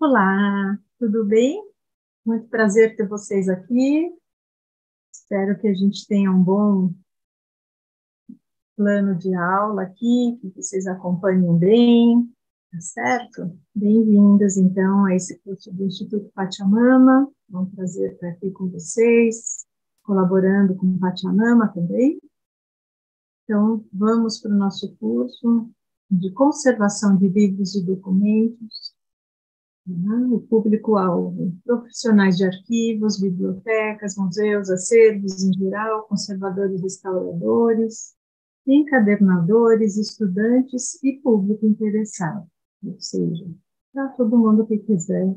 Olá, tudo bem? Muito prazer ter vocês aqui. Espero que a gente tenha um bom plano de aula aqui, que vocês acompanhem bem, tá certo? Bem-vindas, então, a esse curso do Instituto Pachamama. É um prazer estar aqui com vocês, colaborando com o Pachamama também. Então, vamos para o nosso curso de conservação de livros e documentos. O público-alvo, profissionais de arquivos, bibliotecas, museus, acervos em geral, conservadores, restauradores, encadernadores, estudantes e público interessado, ou seja, para todo mundo que quiser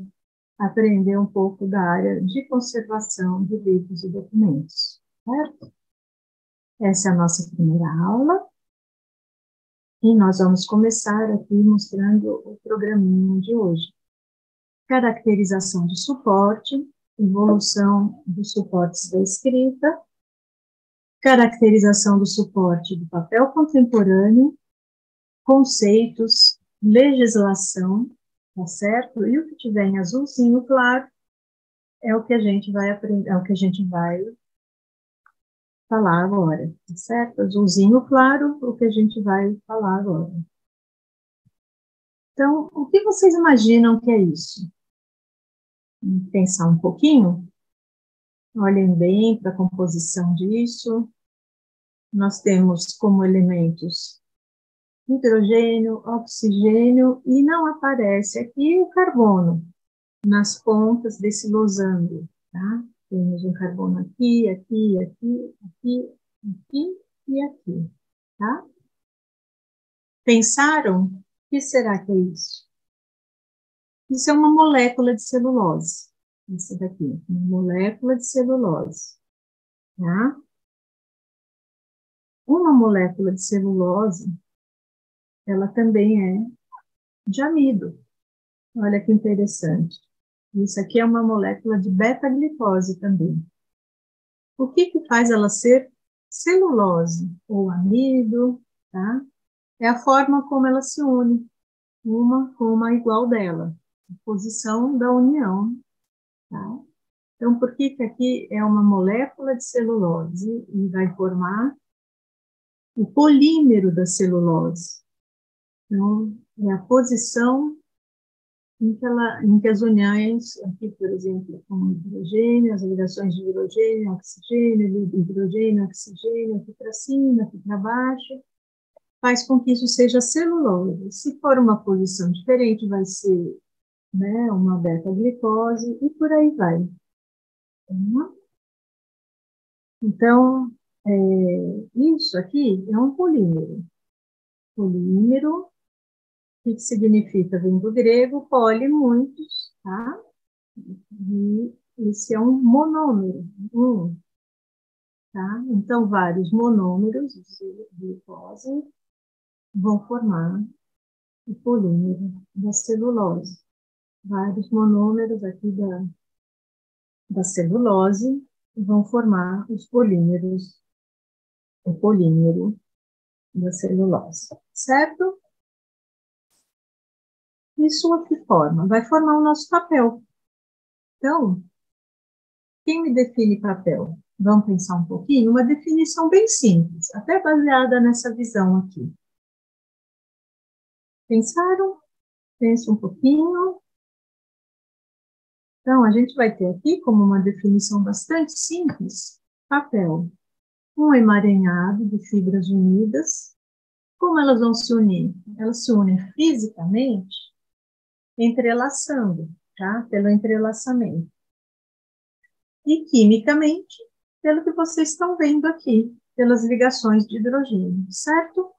aprender um pouco da área de conservação de livros e documentos, certo? Essa é a nossa primeira aula, e nós vamos começar aqui mostrando o programinha de hoje. Caracterização de suporte, evolução dos suportes da escrita, caracterização do suporte do papel contemporâneo, conceitos, legislação, tá certo? E o que tiver em azulzinho claro é o que a gente vai aprender, é o que a gente vai falar agora, tá certo? Azulzinho claro, o que a gente vai falar agora. Então, o que vocês imaginam que é isso? Vamos pensar um pouquinho? Olhem bem para a composição disso. Nós temos como elementos hidrogênio, oxigênio, e não aparece aqui o carbono nas pontas desse losango, tá? Temos um carbono aqui, aqui, aqui, aqui, aqui e aqui, tá? Pensaram? O que será que é isso? Isso é uma molécula de celulose. Essa daqui, uma molécula de celulose, tá? Uma molécula de celulose, ela também é de amido. Olha que interessante. Isso aqui é uma molécula de beta-glicose também. O que que faz ela ser celulose ou amido, tá? É a forma como ela se une, uma com uma igual dela, a posição da união, tá? Então, por que que aqui é uma molécula de celulose e vai formar o polímero da celulose? Então, é a posição em que as uniões, aqui, por exemplo, com hidrogênio, as ligações de hidrogênio, oxigênio, hidrogênio, oxigênio, aqui para cima, aqui para baixo, faz com que isso seja celulose. Se for uma posição diferente, vai ser, né, uma beta-glicose, e por aí vai. Então, isso aqui é um polímero. Polímero, o que significa? Vem do grego, poli, muitos, tá? E esse é um monômero, tá? Então, vários monômeros de glicose vão formar o polímero da celulose. Vários monômeros aqui da celulose vão formar os polímeros, o polímero da celulose, certo? Isso aqui forma, vai formar o nosso papel. Então, quem me define papel? Vamos pensar um pouquinho? Uma definição bem simples, até baseada nessa visão aqui. Pensaram? Pensa um pouquinho. Então, a gente vai ter aqui, como uma definição bastante simples, papel. Um emaranhado de fibras unidas. Como elas vão se unir? Elas se unem fisicamente, entrelaçando, tá? Pelo entrelaçamento. E quimicamente, pelo que vocês estão vendo aqui, pelas ligações de hidrogênio, certo?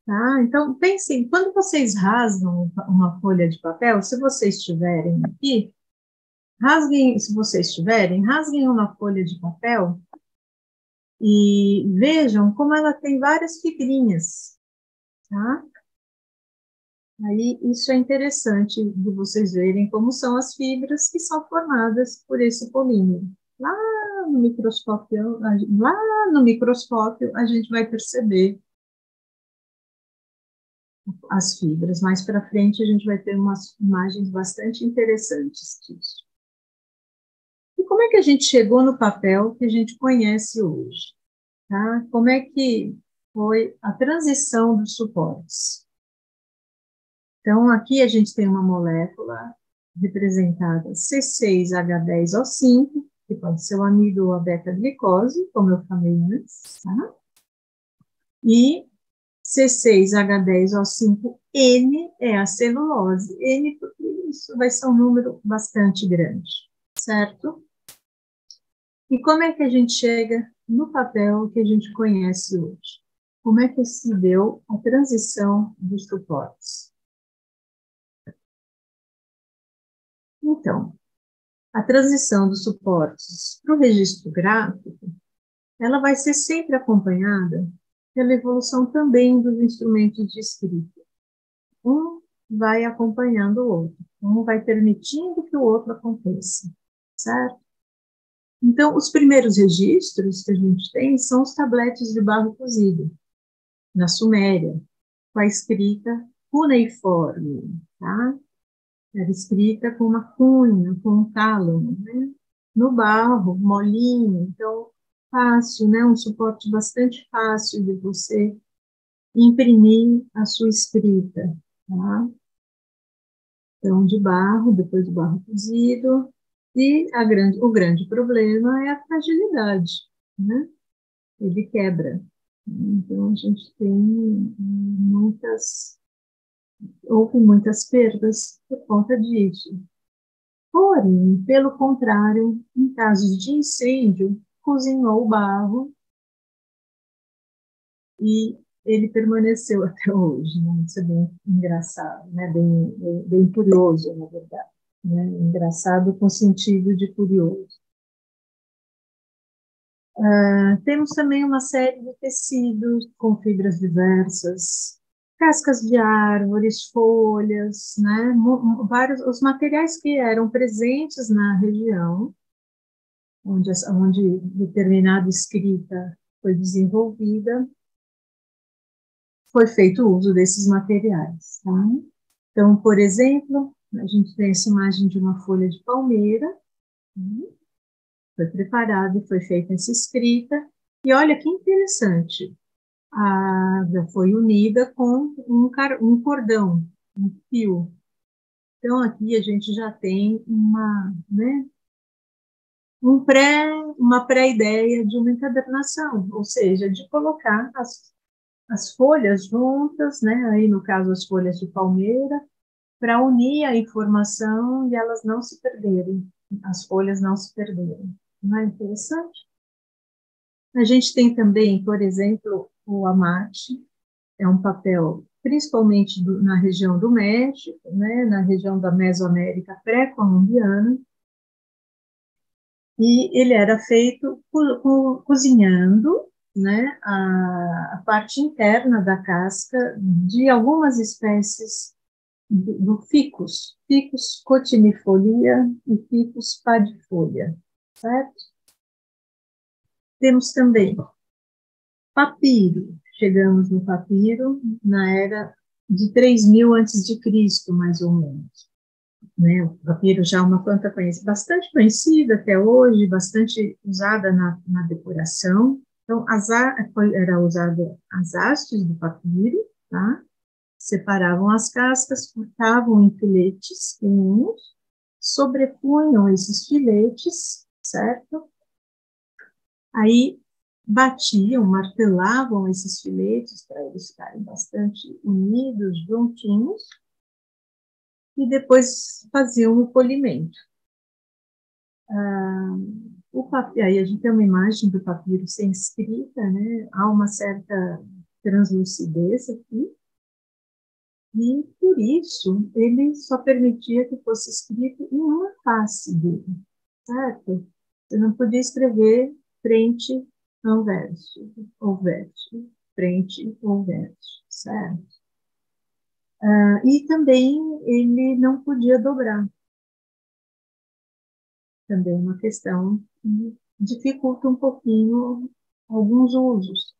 Tá? Então, pensem, quando vocês rasgam uma folha de papel, se vocês tiverem aqui, rasguem, se vocês tiverem, rasguem uma folha de papel e vejam como ela tem várias fibrinhas, tá? Aí, isso é interessante de vocês verem como são as fibras que são formadas por esse polímero. Lá no microscópio, a gente vai perceber as fibras. Mais para frente a gente vai ter umas imagens bastante interessantes disso. E como é que a gente chegou no papel que a gente conhece hoje? Tá? Como é que foi a transição dos suportes? Então, aqui a gente tem uma molécula representada C6H10O5, que pode ser o amido ou a beta-glicose, como eu falei antes, tá? E C6H10O5N é a celulose. N, porque isso vai ser um número bastante grande, certo? E como é que a gente chega no papel que a gente conhece hoje? Como é que se deu a transição dos suportes? Então, a transição dos suportes para o registro gráfico, ela vai ser sempre acompanhada pela evolução também dos instrumentos de escrita. Um vai acompanhando o outro, um vai permitindo que o outro aconteça, certo? Então, os primeiros registros que a gente tem são os tabletes de barro cozido, na Suméria, com a escrita cuneiforme, tá? Era escrita com uma cunha, com um tálamo, né? No barro, molinho, então fácil, né? Um suporte bastante fácil de você imprimir a sua escrita, tá? Então, de barro, depois do barro cozido, e o grande problema é a fragilidade, né? Ele quebra. Então, a gente tem houve muitas perdas por conta disso. Porém, pelo contrário, em casos de incêndio, cozinhou o barro e ele permaneceu até hoje, né? Isso é bem engraçado, né? Bem curioso, na verdade, né? Engraçado com sentido de curioso. Temos também uma série de tecidos com fibras diversas, cascas de árvores, folhas, né? Vários os materiais que eram presentes na região onde determinada escrita foi desenvolvida, foi feito uso desses materiais. Tá? Então, por exemplo, a gente tem essa imagem de uma folha de palmeira, foi preparada e foi feita essa escrita, e olha que interessante, já foi unida com um cordão, um fio. Então, aqui a gente já tem né, uma pré-ideia de uma encadernação, ou seja, de colocar as folhas juntas, né, aí no caso as folhas de palmeira, para unir a informação e elas não se perderem, as folhas não se perderem. Não é interessante? A gente tem também, por exemplo, o amate, é um papel principalmente na região do México, né, na região da Mesoamérica pré-colombiana, e ele era feito cozinhando, né, a parte interna da casca de algumas espécies do ficus cotinifolia e ficus padifolia, certo? Temos também papiro, chegamos no papiro na era de 3000 antes de Cristo, mais ou menos. Né? O papiro já é uma planta bastante conhecida até hoje, bastante usada na decoração. Então, era usado as hastes do papiro, tá? Separavam as cascas, cortavam em filetes fininhos, sobrepunham esses filetes, certo? Aí batiam, martelavam esses filetes para eles ficarem bastante unidos, juntinhos, e depois faziam o polimento. Aí a gente tem uma imagem do papiro sem escrita, né? Há uma certa translucidez aqui, e por isso ele só permitia que fosse escrito em uma face dele, certo? Você não podia escrever frente ao verso, ou verso, frente ou verso, certo? E também ele não podia dobrar, também uma questão que dificulta um pouquinho alguns usos.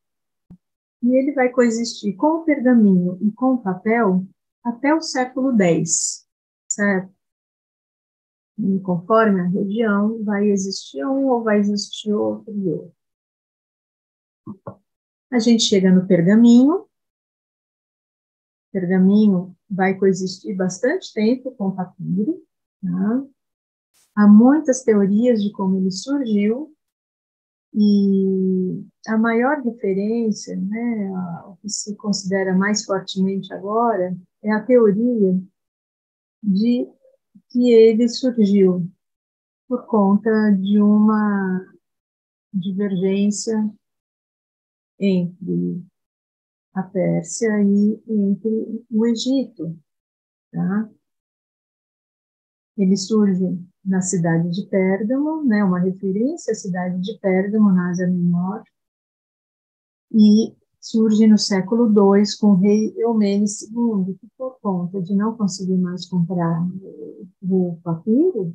E ele vai coexistir com o pergaminho e com o papel até o século X, certo? E conforme a região, vai existir um ou vai existir outro e outro. A gente chega no pergaminho. O pergaminho vai coexistir bastante tempo com o papiro, tá? Há muitas teorias de como ele surgiu, e a maior referência, né, o que se considera mais fortemente agora, é a teoria de que ele surgiu por conta de uma divergência entre a Pérsia e entre o Egito, tá? Ele surge na cidade de Pérgamo, né, uma referência à cidade de Pérgamo, na Ásia Menor, e surge no século II com o rei Eumenes II, que por conta de não conseguir mais comprar o papiro,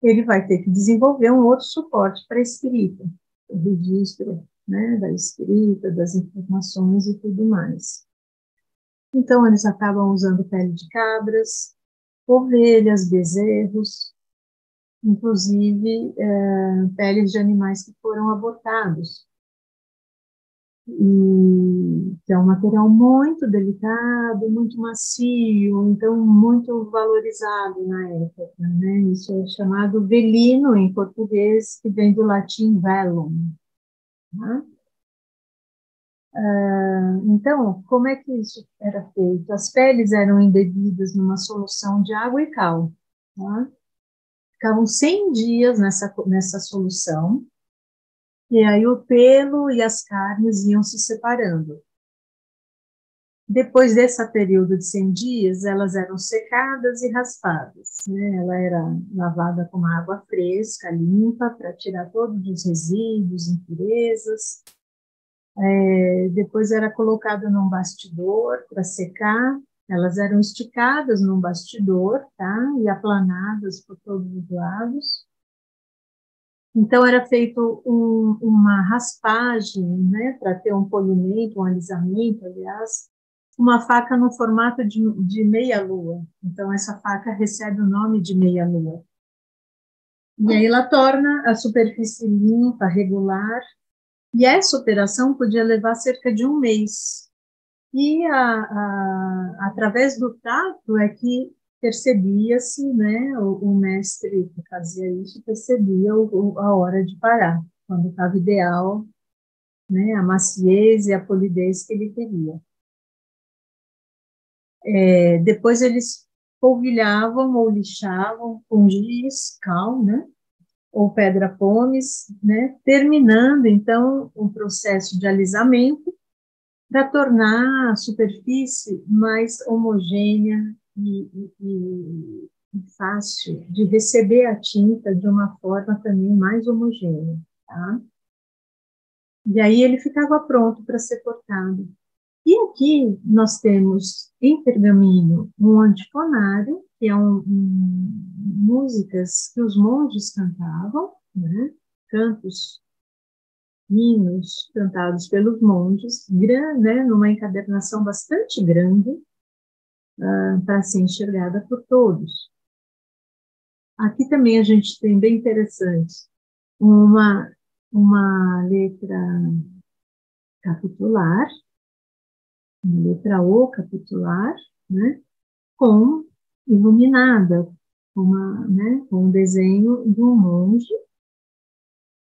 ele vai ter que desenvolver um outro suporte para a escrita, o registro, né, da escrita, das informações e tudo mais. Então, eles acabam usando pele de cabras, ovelhas, bezerros, inclusive peles de animais que foram abortados. E que é um material muito delicado, muito macio, então muito valorizado na época, né? Isso é chamado velino em português, que vem do latim velum, né? Então, como é que isso era feito? As peles eram embebidas numa solução de água e cal, tá? Ficavam 100 dias nessa solução, e aí o pelo e as carnes iam se separando. Depois desse período de 100 dias, elas eram secadas e raspadas, né? Ela era lavada com uma água fresca, limpa, para tirar todos os resíduos, impurezas. Depois era colocada num bastidor para secar. Elas eram esticadas num bastidor, tá? E aplanadas por todos os lados. Então, era feito uma raspagem, né, para ter um polimento, um alisamento, aliás, uma faca no formato de meia-lua. Então, essa faca recebe o nome de meia-lua. E aí ela torna a superfície limpa, regular, e essa operação podia levar cerca de um mês. E através do tato é que percebia-se, né, o mestre que fazia isso percebia a hora de parar, quando estava ideal, né, a maciez e a polidez que ele queria. Depois eles polvilhavam ou lixavam com giz, cal, né, ou pedra pómez, né, terminando então o processo de alisamento para tornar a superfície mais homogênea e fácil de receber a tinta de uma forma também mais homogênea, tá? E aí ele ficava pronto para ser cortado. E aqui nós temos em pergaminho um antifonário, que é músicas que os monges cantavam, né? Cantos, hinos cantados pelos monges, né? Numa encadernação bastante grande, para ser enxergada por todos. Aqui também a gente tem, bem interessante, uma letra capitular, uma letra O capitular, né, iluminada, né, com um desenho de um monge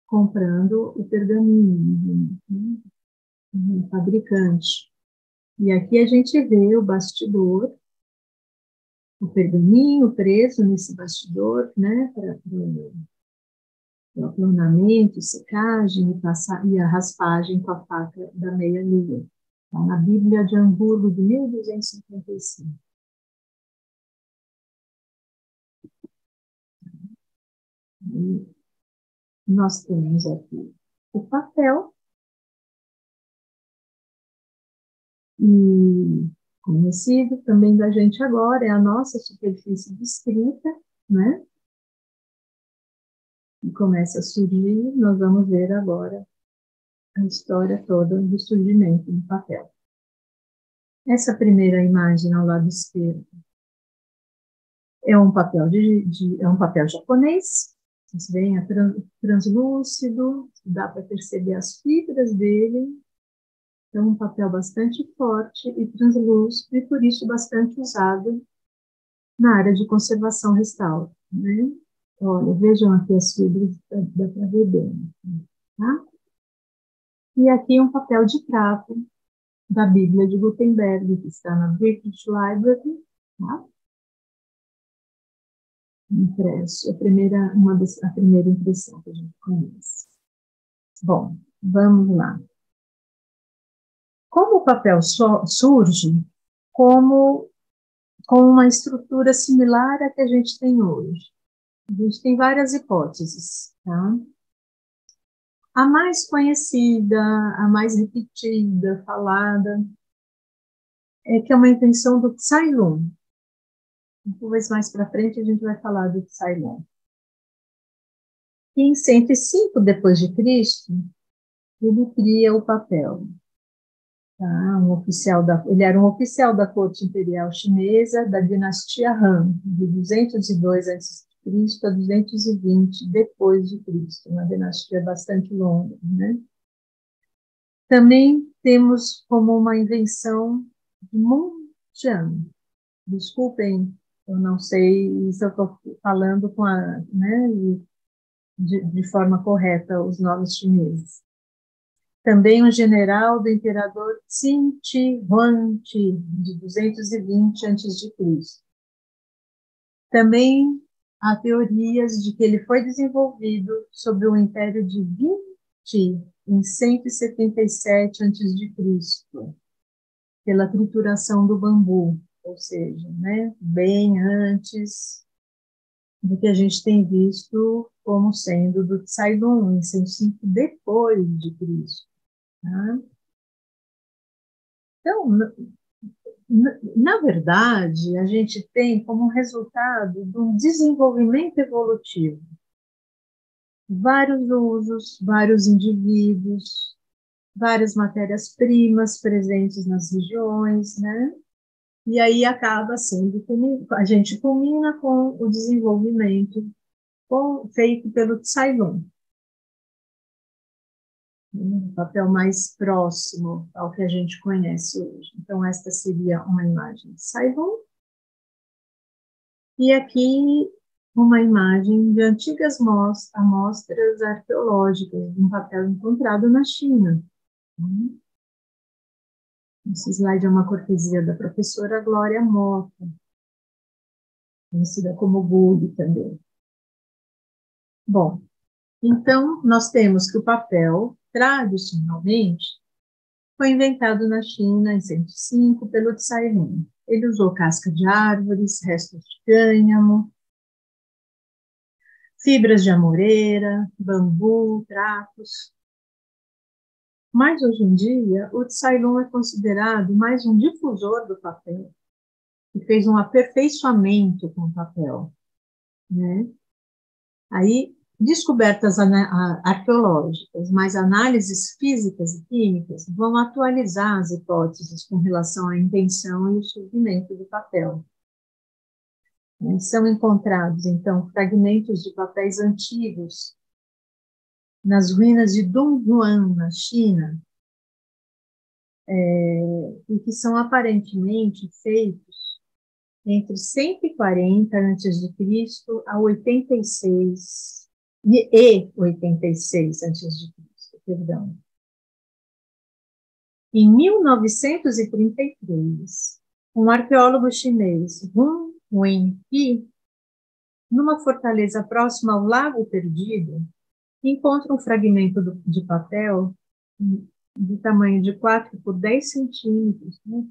comprando o pergaminho, né, um fabricante. E aqui a gente vê o bastidor, o pergaminho preso nesse bastidor, né, para o aplanamento, secagem e a raspagem com a faca da meia-lua. Tá na Bíblia de Hamburgo, de 1255. E nós temos aqui o papel, e conhecido também da gente agora é a nossa superfície de escrita, né? E começa a surgir, nós vamos ver agora a história toda do surgimento do papel. Essa primeira imagem ao lado esquerdo é um papel é um papel japonês. Vocês veem, é translúcido, dá para perceber as fibras dele. É um papel bastante forte e translúcido, e por isso bastante usado na área de conservação restauro, né? Olha, vejam aqui as fibras, dá para ver bem, tá? E aqui um papel de prata da Bíblia de Gutenberg, que está na British Library, tá? Impresso, a primeira impressão que a gente conhece. Bom, vamos lá. Como o papel surge com uma estrutura similar à que a gente tem hoje? A gente tem várias hipóteses, tá? A mais conhecida, a mais repetida, falada, é que é uma invenção do Tsai-Lung. Depois, mais para frente, a gente vai falar do Tsai-Lung. Em 105 depois de Cristo, ele cria o papel. Tá? Ele era um oficial da corte imperial chinesa da dinastia Han, de 202 a.C. a 220 depois de Cristo, uma dinastia bastante longa, né? Também temos como uma invenção de Mun Jian. Desculpem, eu não sei se eu estou falando com de forma correta os nomes chineses. Também um general do imperador Qin Shi Huangdi, de 220 a.C. Também há teorias de que ele foi desenvolvido sob o império de Qin em 177 a.C., pela trituração do bambu, ou seja, né, bem antes do que a gente tem visto como sendo do Tsai-Lung, em 105 depois de Cristo. Tá? Então, na verdade, a gente tem como resultado de um desenvolvimento evolutivo vários usos, vários indivíduos, várias matérias-primas presentes nas regiões, né? E aí acaba sendo, a gente culmina com o desenvolvimento feito pelo Tsai-Lung, um papel mais próximo ao que a gente conhece hoje. Então, esta seria uma imagem de Tsai-Lung. E aqui uma imagem de antigas amostras arqueológicas de um papel encontrado na China. Esse slide é uma cortesia da professora Glória Mota, conhecida como Gulli também. Bom, então nós temos que o papel, tradicionalmente, foi inventado na China em 105 pelo Tsai-Lung. Ele usou casca de árvores, restos de cânhamo, fibras de amoreira, bambu, trapos. Mas hoje em dia, o Tsai-Lung é considerado mais um difusor do papel, que fez um aperfeiçoamento com o papel, né? Aí, descobertas arqueológicas, mas análises físicas e químicas vão atualizar as hipóteses com relação à invenção e o surgimento do papel. São encontrados, então, fragmentos de papéis antigos nas ruínas de Dunhuang, na China, e que são aparentemente feitos entre 140 a.C. a 86 e 86 a.C., perdão. Em 1933, um arqueólogo chinês, Hun Wenqi, numa fortaleza próxima ao Lago Perdido, encontra um fragmento de papel de tamanho de 4 por 10 centímetros, né,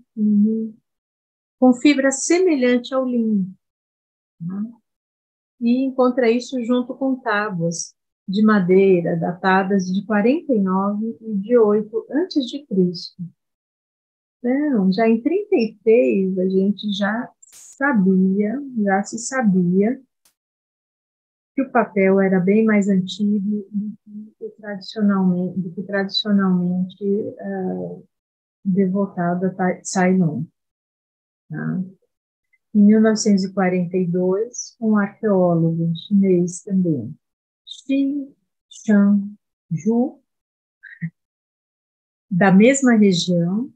com fibra semelhante ao linho. Né? E encontra isso junto com tábuas de madeira datadas de 49 e de 8 antes de Cristo. Então, já em 33 a gente já se sabia que o papel era bem mais antigo do que o tradicionalmente devotado a Ceylon. Tá? Em 1942, um arqueólogo chinês também, Shi Changju, da mesma região,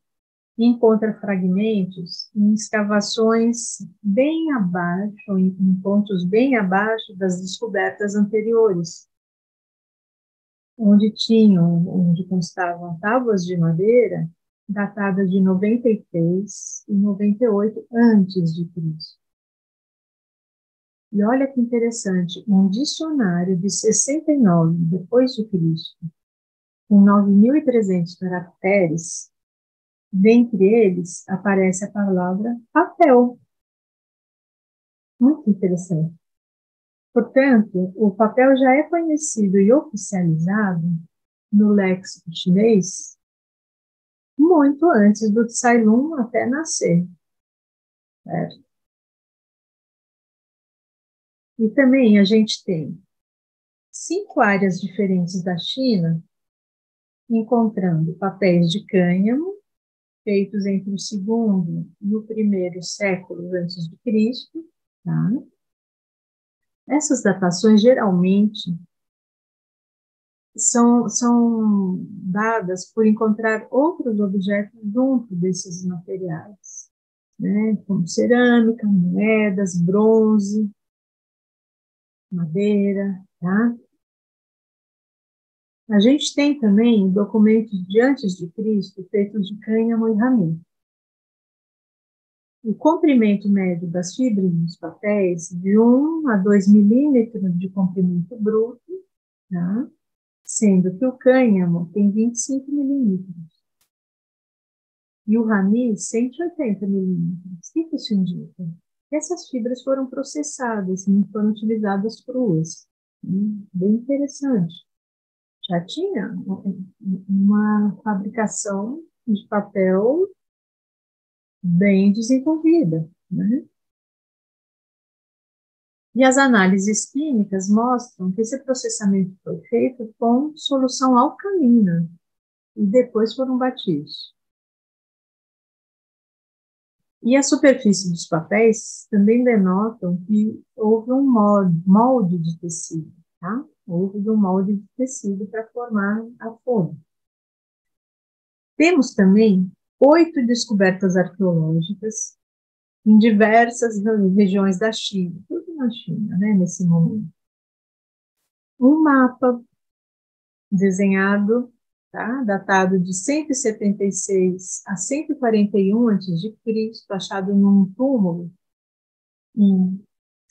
encontra fragmentos em escavações bem abaixo, em pontos bem abaixo das descobertas anteriores, onde constavam tábuas de madeira datadas de 93 e 98 antes de Cristo. E olha que interessante, um dicionário de 69 depois de Cristo, com 9.300 caracteres, dentre eles aparece a palavra papel. Muito interessante. Portanto, o papel já é conhecido e oficializado no léxico chinês muito antes do Ceylon até nascer. Certo? E também a gente tem 5 áreas diferentes da China, encontrando papéis de cânhamo, feitos entre o segundo e o primeiro século antes de Cristo. Tá? Essas datações geralmente são dadas por encontrar outros objetos junto desses materiais, né? Como cerâmica, moedas, bronze, madeira, tá? A gente tem também documentos de antes de Cristo feitos de cânhamo e rami. O comprimento médio das fibras dos papéis de 1 a 2 milímetros de comprimento bruto, tá? Sendo que o cânhamo tem 25 milímetros e o rami 180 milímetros. O que isso indica? Essas fibras foram processadas e não foram utilizadas cruas. Bem interessante. Já tinha uma fabricação de papel bem desenvolvida, né? E as análises químicas mostram que esse processamento foi feito com solução alcalina e depois foram batidos. E a superfície dos papéis também denotam que houve um molde de tecido, tá? Houve um molde de tecido para formar a folha. Temos também 8 descobertas arqueológicas em diversas regiões da China, tudo na China, né, nesse momento. Um mapa desenhado, tá, datado de 176 a 141 a.C., achado num túmulo em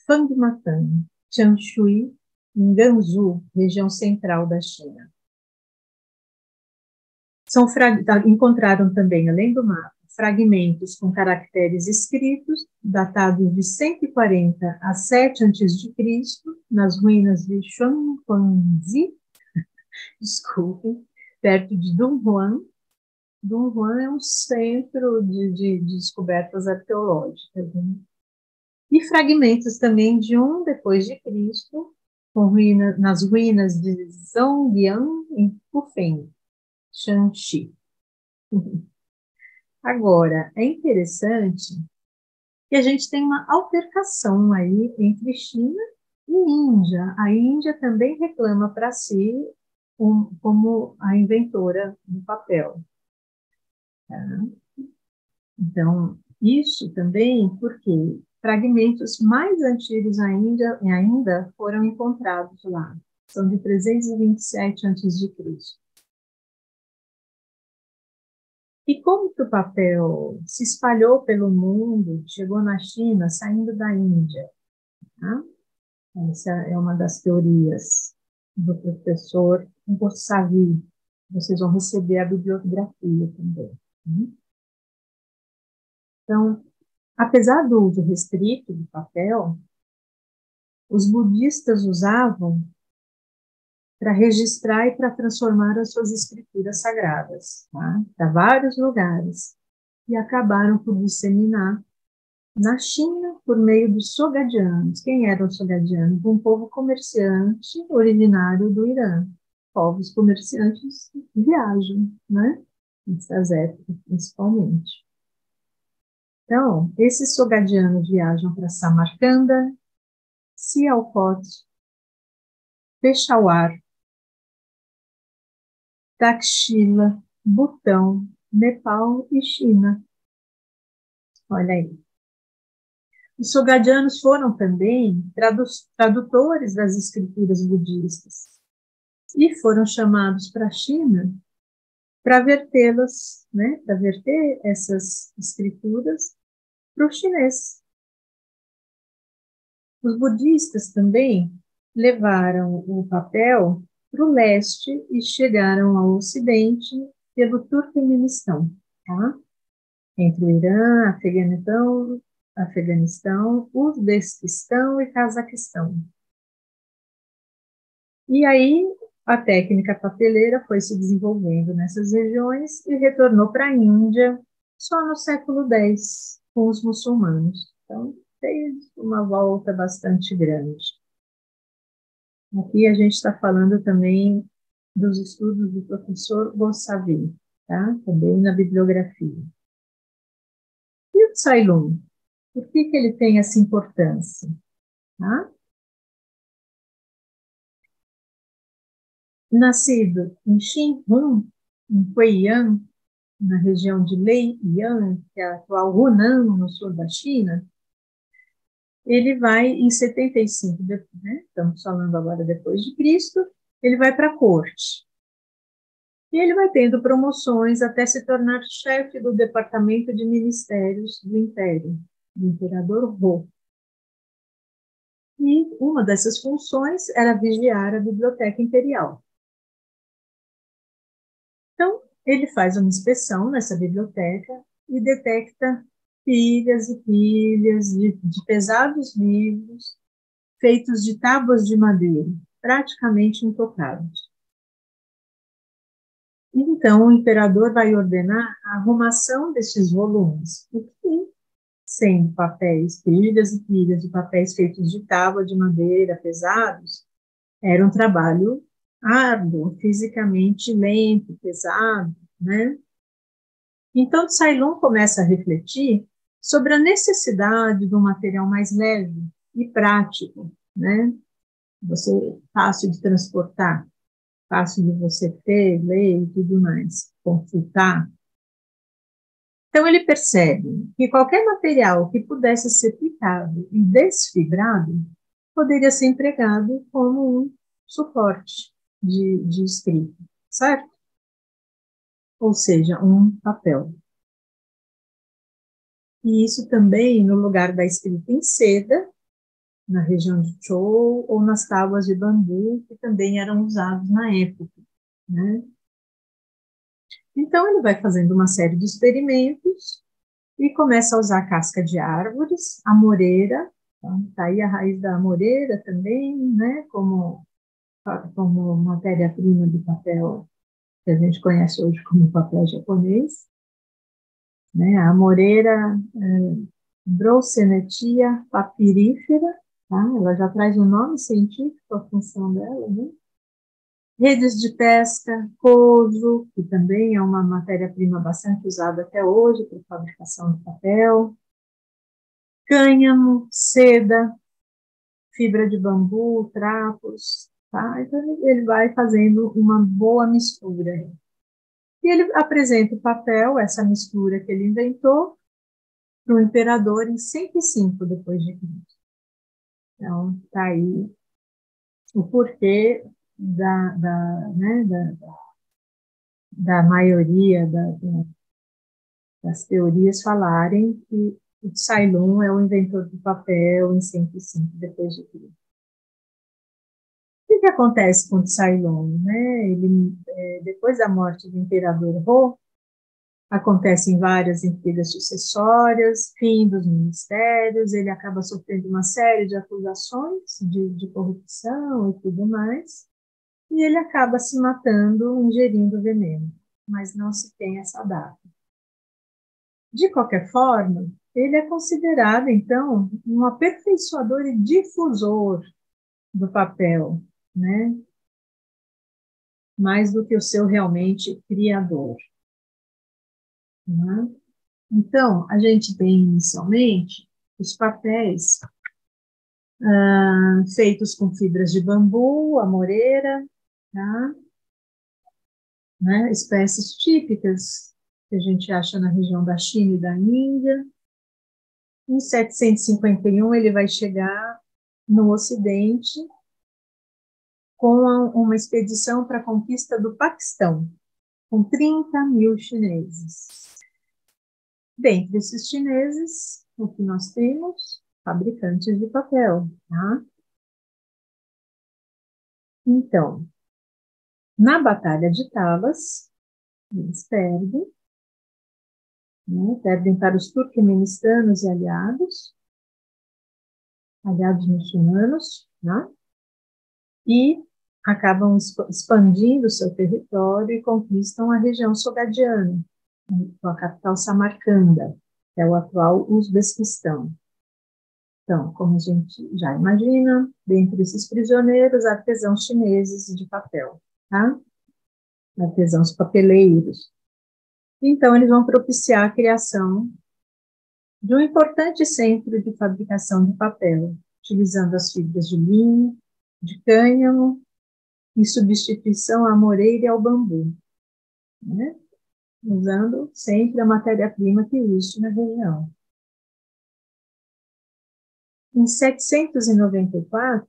Fangmatang, Changshui, em Gansu, região central da China. Encontraram também, além do mapa, fragmentos com caracteres escritos, datados de 140 a 7 a.C., nas ruínas de Shuangzi, desculpem, perto de Dunhuang. Dunhuang é um centro de descobertas arqueológicas. Né? E fragmentos também de depois de Cristo, nas ruínas de Zhongyang, em Pufeng, Shanxi. Agora, é interessante que a gente tem uma altercação aí entre China e Índia. A Índia também reclama para si como a inventora do papel. Tá? Então, isso também porque fragmentos mais antigos ainda foram encontrados lá. São de 327 a.C. E como que o papel se espalhou pelo mundo, chegou na China, saindo da Índia? Tá? Essa é uma das teorias do professor Gossavi. Vocês vão receber a bibliografia também. Né? Então, apesar do uso restrito do papel, os budistas usavam para registrar e para transformar as suas escrituras sagradas, tá? Para vários lugares, e acabaram por disseminar na China por meio dos sogadianos. Quem eram os sogadianos? Um povo comerciante originário do Irã. povos comerciantes viajam, né? Nessas épocas, principalmente. Então, esses sogadianos viajam para Samarcanda, Sialkot, Peshawar, Takshila, Butão, Nepal e China. Olha aí. Os sogadianos foram também tradutores das escrituras budistas e foram chamados para a China para vertê-las, né, para verter essas escrituras para o chinês. Os budistas também levaram o papel para o leste e chegaram ao ocidente pelo Turcomenistão, tá? Entre o Irã, Afeganistão, Uzbequistão e Cazaquistão. E aí a técnica papeleira foi se desenvolvendo nessas regiões e retornou para a Índia só no século X, com os muçulmanos. Então, fez uma volta bastante grande. Aqui a gente está falando também dos estudos do professor Gossavi, tá? Também na bibliografia. E o Tsailun? Por que ele tem essa importância? Tá? Nascido em Xinhun, em Huiyan, na região de Leiyan, que é a atual Hunan, no sul da China, ele vai em 75, né? Estamos falando agora depois de Cristo, ele vai para a corte. E ele vai tendo promoções até se tornar chefe do departamento de ministérios do Império, do imperador Ho. E uma dessas funções era vigiar a biblioteca imperial. Então, ele faz uma inspeção nessa biblioteca e detecta pilhas e pilhas de pesados livros feitos de tábuas de madeira, praticamente intocáveis. Então, o imperador vai ordenar a arrumação destes volumes, porque, sendo papéis, pilhas e pilhas de papéis feitos de tábua de madeira, pesados, era um trabalho árduo, fisicamente lento, pesado, né? Então, Tsailun começa a refletir sobre a necessidade de um material mais leve e prático, né? Fácil de transportar, fácil de você ter, ler e tudo mais, consultar. Então, ele percebe que qualquer material que pudesse ser picado e desfibrado poderia ser empregado como um suporte de escrita, certo? Ou seja, um papel. E isso também no lugar da escrita em seda, na região de Chou, ou nas tábuas de bambu, que também eram usados na época, né? Então, ele vai fazendo uma série de experimentos e começa a usar casca de árvores, a moreira, então, tá aí a raiz da moreira também, né, como matéria-prima do papel que a gente conhece hoje como papel japonês, né, a moreira Drossenetia papyrifera, tá? Ela já traz um nome científico, a função dela, né? Redes de pesca, couso, que também é uma matéria-prima bastante usada até hoje para a fabricação de papel, cânhamo, seda, fibra de bambu, trapos, tá? Então, ele vai fazendo uma boa mistura. E ele apresenta o papel, essa mistura que ele inventou, para o imperador em 105 depois de Cristo. Então, está aí o porquê da maioria das teorias falarem que o Tsailun é o inventor do papel em 105 depois de Cristo. O que acontece com o Tsailun? Né? Depois da morte do imperador Ho, acontecem várias intrigas sucessórias, fim dos ministérios, ele acaba sofrendo uma série de acusações de corrupção e tudo mais, e ele acaba se matando, ingerindo veneno, mas não se tem essa data. De qualquer forma, ele é considerado, então, um aperfeiçoador e difusor do papel, né? mais do que o seu realmente criador. Né? Então, a gente tem inicialmente os papéis feitos com fibras de bambu, amoreira, tá? Né? Espécies típicas que a gente acha na região da China e da Índia. Em 751, ele vai chegar no Ocidente com uma expedição para a conquista do Paquistão, com 30 mil chineses. Dentre esses chineses, o que nós temos? Fabricantes de papel, tá? Então, na Batalha de Talas, eles perdem, né? Perdem para os turquemenistanos e aliados muçulmanos, né? E acabam expandindo seu território e conquistam a região sogadiana, com a capital Samarcanda, que é o atual Uzbequistão. Então, como a gente já imagina, dentre esses prisioneiros, artesãos chineses de papel, tá? Artesãos papeleiros. Então, eles vão propiciar a criação de um importante centro de fabricação de papel, utilizando as fibras de linho, de cânhamo, em substituição à moreira e ao bambu, né? Usando sempre a matéria-prima que existe na região. Em 794,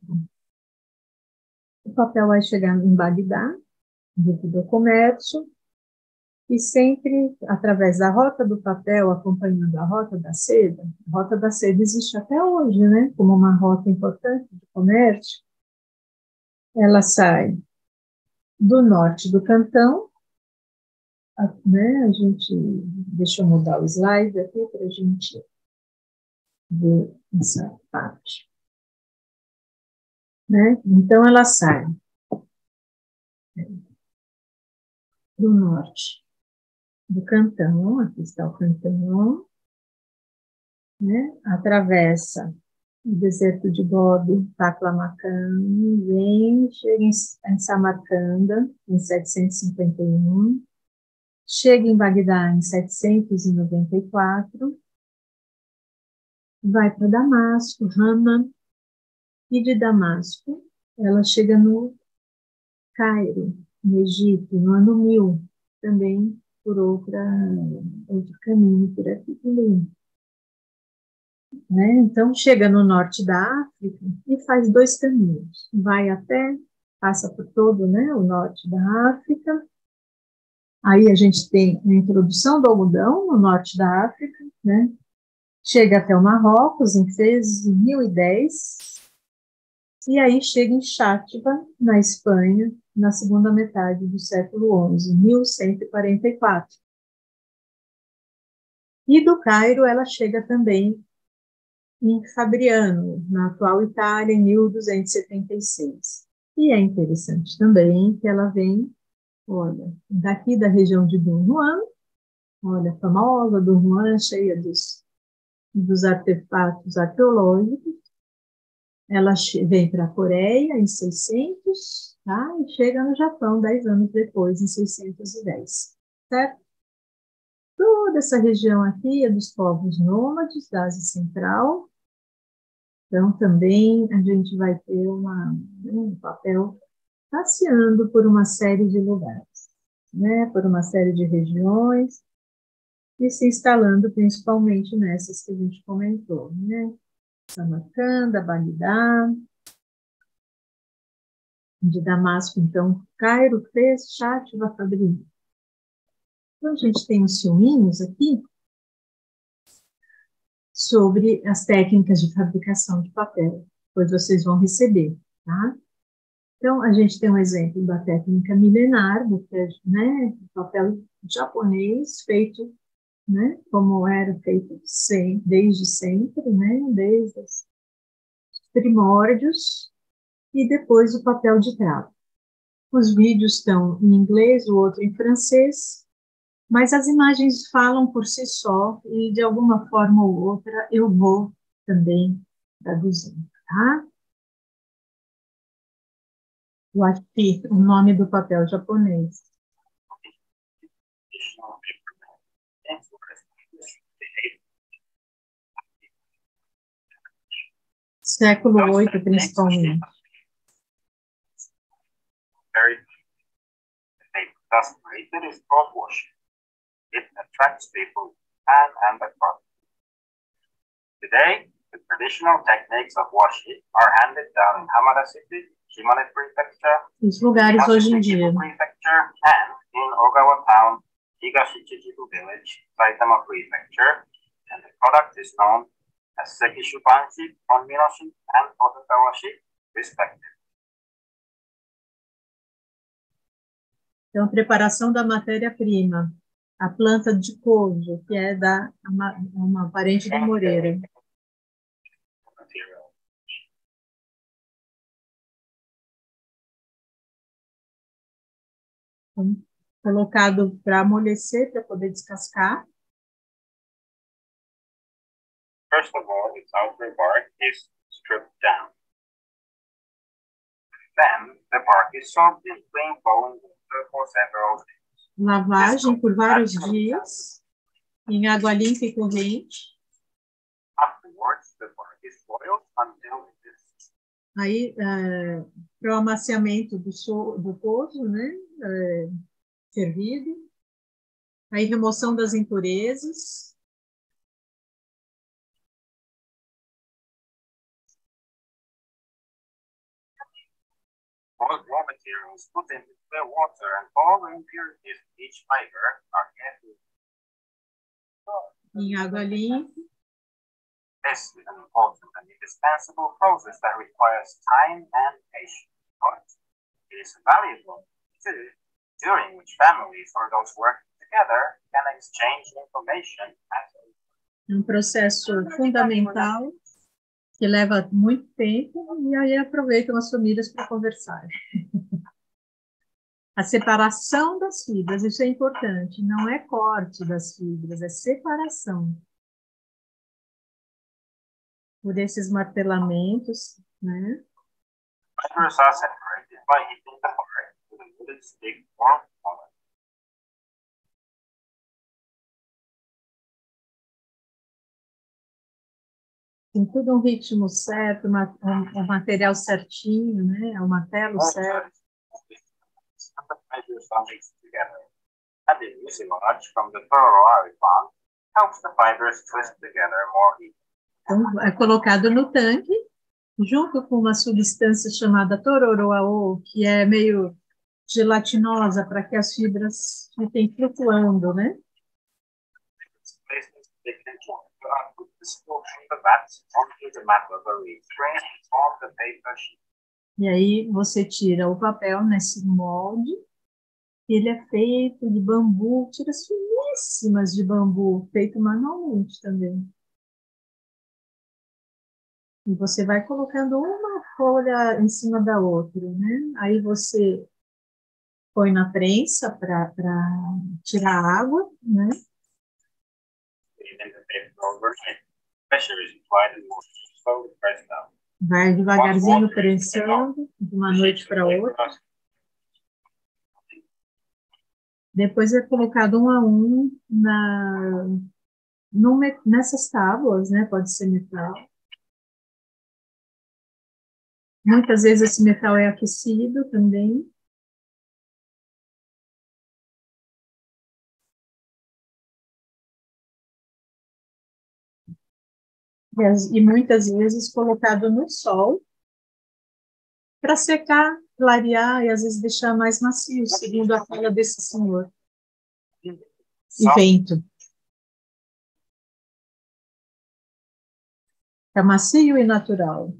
o papel vai chegar em Bagdá, devido ao comércio, e sempre através da Rota do Papel, acompanhando a Rota da Seda. A Rota da Seda existe até hoje, né, como uma rota importante de comércio. Ela sai do norte do Cantão, né, deixa eu mudar o slide aqui para a gente ver essa parte. Né? Então, ela sai do norte do Cantão, aqui está o Cantão, né? Atravessa o deserto de Gobi, Taklamakan, vem, chega em Samarcanda, em 751, chega em Bagdá em 794, vai para Damasco, Hama, e de Damasco ela chega no Cairo, no Egito, no ano 1000, também por outro caminho por aqui também. Né? Então, chega no norte da África e faz dois caminhos. Vai até, passa por todo, né, o norte da África. Aí a gente tem a introdução do algodão no norte da África, né? Chega até o Marrocos, em Fez, em 1010, e aí chega em Xátiva, na Espanha, na segunda metade do século XI, 1144. E do Cairo ela chega também em Fabriano, na atual Itália, em 1276. E é interessante também que ela vem, olha, daqui da região de Dunhuang, olha, a famosa Dunhuang, cheia dos artefatos arqueológicos. Ela vem para a Coreia em 600, tá? E chega no Japão 10 anos depois, em 610, certo? Toda essa região aqui é dos povos nômades da Ásia Central. Então, também a gente vai ter um papel passeando por uma série de lugares, né? Por uma série de regiões, e se instalando principalmente nessas que a gente comentou, né? Samarcanda, Bagdá, de Damasco, então, Cairo, Fez, Xátiva, Fabrina. Então, a gente tem os filminhos aqui sobre as técnicas de fabricação de papel, depois vocês vão receber, tá? Então, a gente tem um exemplo da técnica milenar, né, do papel japonês feito, né, como era feito desde sempre, né, desde os primórdios, e depois o papel de cravo. Os vídeos estão em inglês, o outro em francês, mas as imagens falam por si só e, de alguma forma ou outra, eu vou também traduzindo, tá? Washi, o nome do papel japonês. Século VIII, principalmente. Thus created is called washi. It attracts people and the crowd. Today, the traditional techniques of washi are handed down in Hamada City, Shimane Prefecture, Os lugares hoje em dia. Prefecture, and in Ogawa Town, Higashichijibu Village, Saitama Prefecture, and the product is known as Sekishubanshi, Konminoshi, and Otakawashi, respectively. Então, preparação da matéria-prima. A planta de couve, que é uma parente do moreira. Então, colocado para amolecer, para poder descascar. First of all, its outer bark is stripped down. Then, the bark is soaked in plain boiling water for several days. Lavagem por vários dias, em água limpa e corrente. Afterwards, the bark is boiled until it is. Aí, para o amaciamento do couve, né, fervido. Aí, remoção das impurezas. All raw materials put into the water and all the impurities in each fiber are carefully. Em água limpa. This is an important and indispensable process that requires time and patience. But it is valuable too, during which families or those working together can exchange information. Um processo fundamental que leva muito tempo e aí aproveitam as famílias para conversar. A separação das fibras, isso é importante, não é corte das fibras, é separação. Por esses martelamentos, né? Fibers are separated by hitting the bark with a wooden stick or mallet. Tem tudo um ritmo certo, um material certinho, né? O martelo certo. The fibers are mixed together. And the mucilage from the Tororo plant helps the fibers twist together more easily. Então, é colocado no tanque, junto com uma substância chamada Tororoao, que é meio gelatinosa, para que as fibras fiquem flutuando, né? E aí você tira o papel nesse molde, ele é feito de bambu, tiras finíssimas de bambu, feito manualmente também. E você vai colocando uma folha em cima da outra, né? Aí você põe na prensa para tirar a água, né? Vai devagarzinho prensando, de uma noite para outra. Depois é colocado um a um nessas tábuas, né? Pode ser metal. Muitas vezes esse metal é aquecido também. E muitas vezes colocado no sol para secar, clarear e às vezes deixar mais macio, segundo a fala desse senhor. E vento. É macio e natural.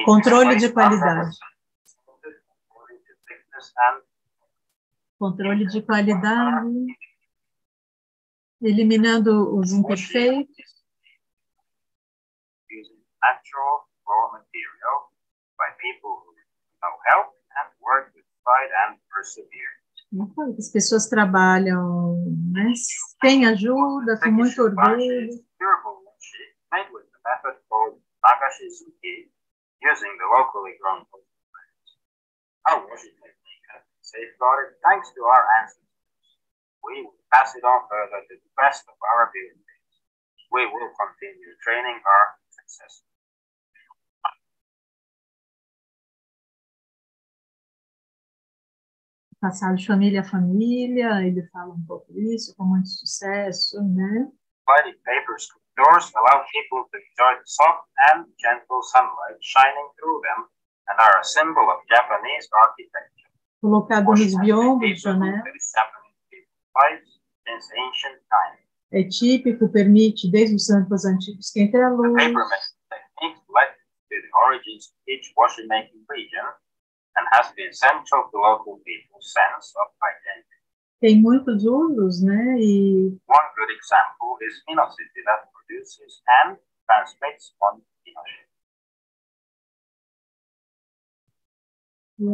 Controle de qualidade. Controle de qualidade, eliminando os imperfeitos. Natural raw material by people who know help and work with pride and perseverance. As pessoas trabalham, né, sem ajuda, com muito orgulho. made with the method called Nagashizuki, using the locally grown plants. Our washing technique has been safeguarded thanks to our ancestors. We will pass it on further to the best of our abilities. We will continue training our successors. Passar de família a família, ele fala um pouco isso, com muito sucesso, né? Lighting papers doors allow people to enjoy the soft and gentle sunlight shining through them and are a symbol of Japanese architecture. Colocado nos biombos, né? Since ancient times. É típico, permite, desde os tempos antigos, que entre a luz. The paper technique led to the origins of each washing making region and has been central to local people's sense of identity. Tem muitos usos, né? E one good example is Minocity that produces and transmits on Inoshi.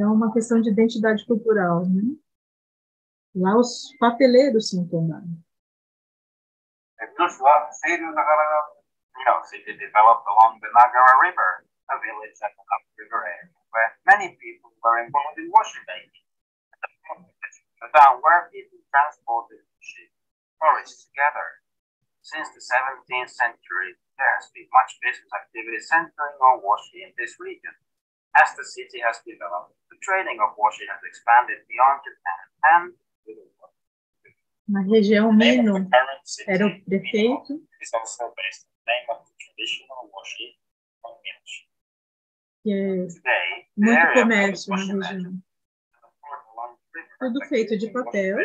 É uma questão de identidade cultural, né? Lá os papeleiros são tomados. Minocity developed along the Nagara River, a village at the upriver area, where many people were involved in washing making. The town where people transported forests together. Since the 17th century, there has been much business activity centering on washi in this region. As the city has developed, the trading of washi has expanded beyond Japan and to the world. Na região Mino, era o prefeito. Is also based on the name of the traditional washi from Minoshi. Que é muito comércio na região. Tudo feito de papel.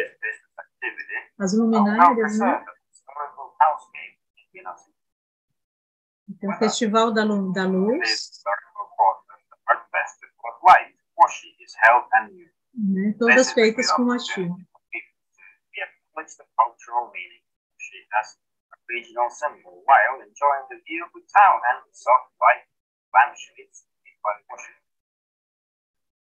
As luminárias, né? Então, o Festival da Luz. Né? Todas feitas com washi. Regional symbol while enjoying the view of the town and the soft white lampshades made by washing.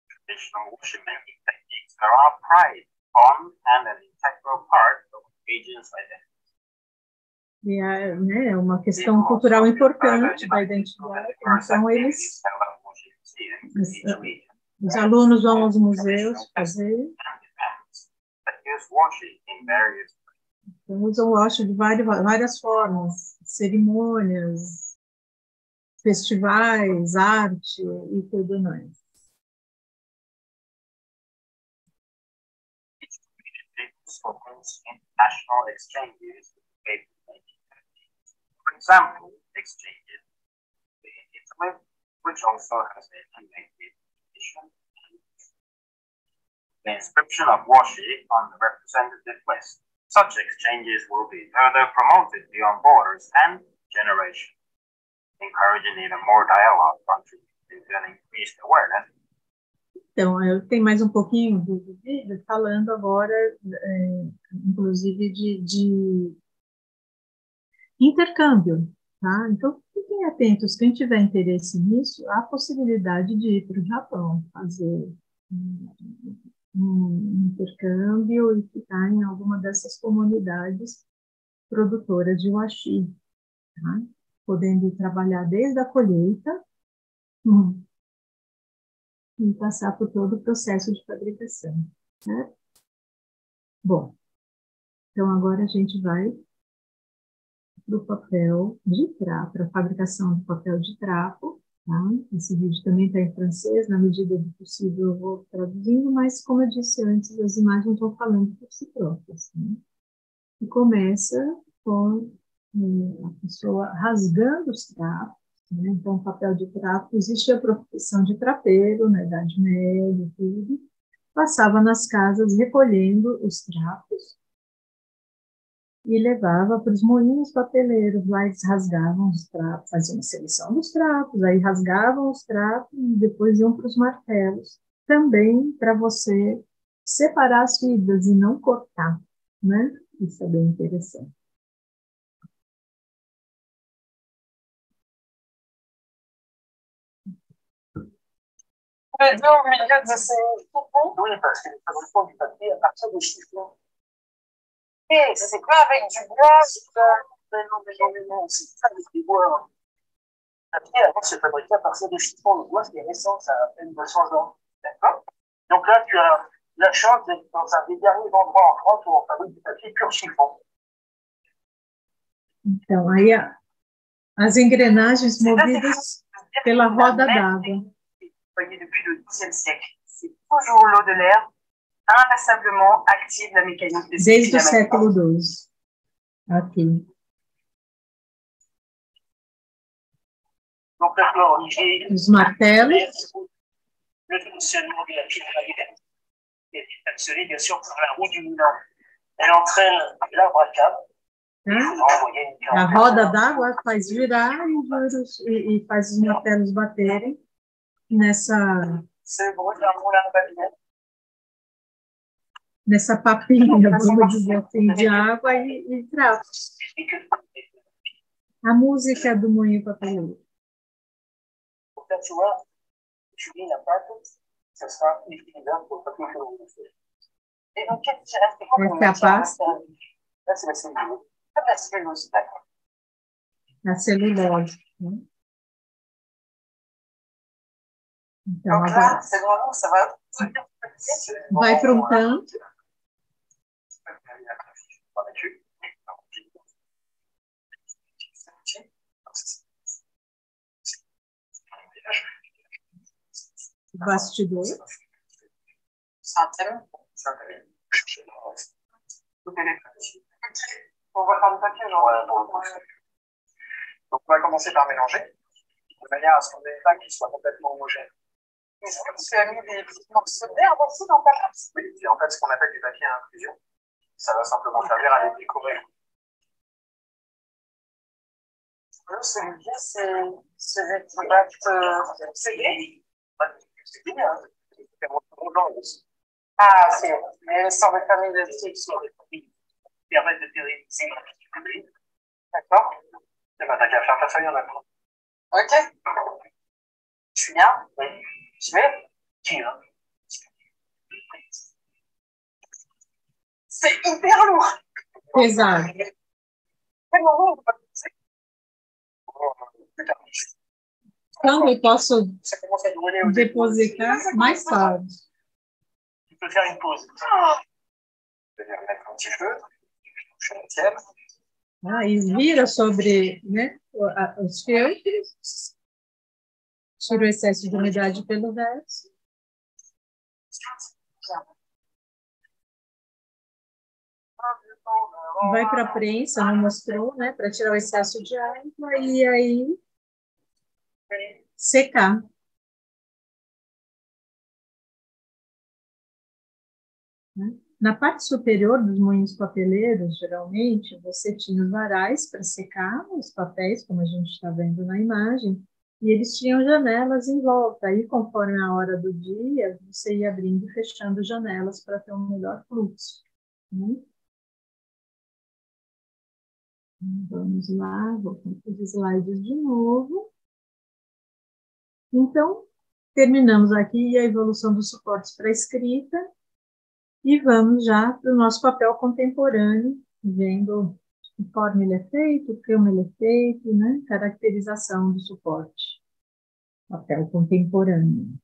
Traditional washing making techniques are our pride on and an integral part of the region's identity. É uma questão cultural importante da identidade. Então, os alunos vão aos museus fazer. Então, usam washi de várias formas, cerimônias, festivais, arte e tudo mais. International exchanges with paper making techniques. For example, exchanges in Italy, which also has a handmade edition. The inscription of washi on the representative list. Such exchanges will be further promoted beyond borders and generations, encouraging even more dialogue, contributing to an increased awareness. Então, eu tenho mais um pouquinho do vídeo falando agora, inclusive, de intercâmbio, tá? Então, fiquem atentos, quem tiver interesse nisso, há a possibilidade de ir para o Japão, fazer um intercâmbio e ficar em alguma dessas comunidades produtoras de washi, tá? Podendo trabalhar desde a colheita e passar por todo o processo de fabricação, certo? Bom, então agora a gente vai para o papel de trapo, para a fabricação do papel de trapo, tá? Esse vídeo também está em francês, na medida do possível eu vou traduzindo, mas como eu disse antes, as imagens estão falando por si próprias, né? E começa com a pessoa rasgando os trapos, né? Então, papel de trapo, existia a profissão de trapeiro na Idade Média, tudo. Passava nas casas recolhendo os trapos e levava para os moinhos papeleiros. Lá eles rasgavam os trapos, faziam uma seleção dos trapos, aí rasgavam os trapos e depois iam para os martelos. Também para você separar as fibras e não cortar, né? Isso é bem interessante. Le 2 au milieu de ces coupons. Oui, parce que les fabricants du papier, à partir des chiffons. Et c'est pas avec du bois, Non, c'est ça les bois. Papier, avant, se fabriquait à partir de chiffons de bois, ce qui est récent, ça a à peine 200 ans. D'accord? Donc là, tu as la chance d'être dans un des derniers endroits en France où on fabrique du papier pur chiffon. Então, aí as engrenagens movidas pela roda d'água. Voyez, depuis le XIe siècle, c'est toujours l'eau de l'air inlassablement active la mécanique de ces Desde o século XII. Aqui. Donc, l'horloger, Os martelos. le fonctionnement de la pile à baguette est actionné, bien sûr, par la roue du moulin. Elle entraîne l'arbre à câble. A roda d'água faz girar e faz os martelos baterem nessa papinha, vamos dizer assim, de água e trava. A música do moinho papeleiro. É capaz. A celulose. Né? Então, agora vai para um canto. Bastidor. On va faire du papier, genre. Donc, on va commencer par mélanger, de manière à ce qu'on ait pas qui soit complètement homogène. Est-ce que tu as mis des petits morceaux d'herbe aussi dans ta place? Oui, c'est en fait ce qu'on appelle du papier à infusion. Ça va simplement servir à les décorer. Celui-là, c'est celui qui va te céder. Ah, c'est une sorte de famille de structures qui permettent de pérenniser la public. D'accord? Et ben, t'as qu'à faire ta feuille en avant. Ok. Je suis bien? Oui. Je vais? Qui, hein? C'est hyper lourd. Pesado. Quel moment on va Quando eu posso depositar, mais tarde. Tu peux faire une pause. Je vais mettre un petit feu. Je tienne. E vira sobre, né, os filtros. Tira o excesso de umidade pelo verso. Vai para a prensa, não mostrou, né, para tirar o excesso de água e aí secar. Na parte superior dos moinhos papeleiros, geralmente, você tinha os varais para secar os papéis, como a gente está vendo na imagem, e eles tinham janelas em volta. Aí, conforme a hora do dia, você ia abrindo e fechando janelas para ter um melhor fluxo. Vamos lá, vou para os slides de novo. Então, terminamos aqui a evolução dos suportes para a escrita e vamos já para o nosso papel contemporâneo, vendo que forma ele é feito, como ele é feito, né? Caracterização do suporte. Papel contemporâneo.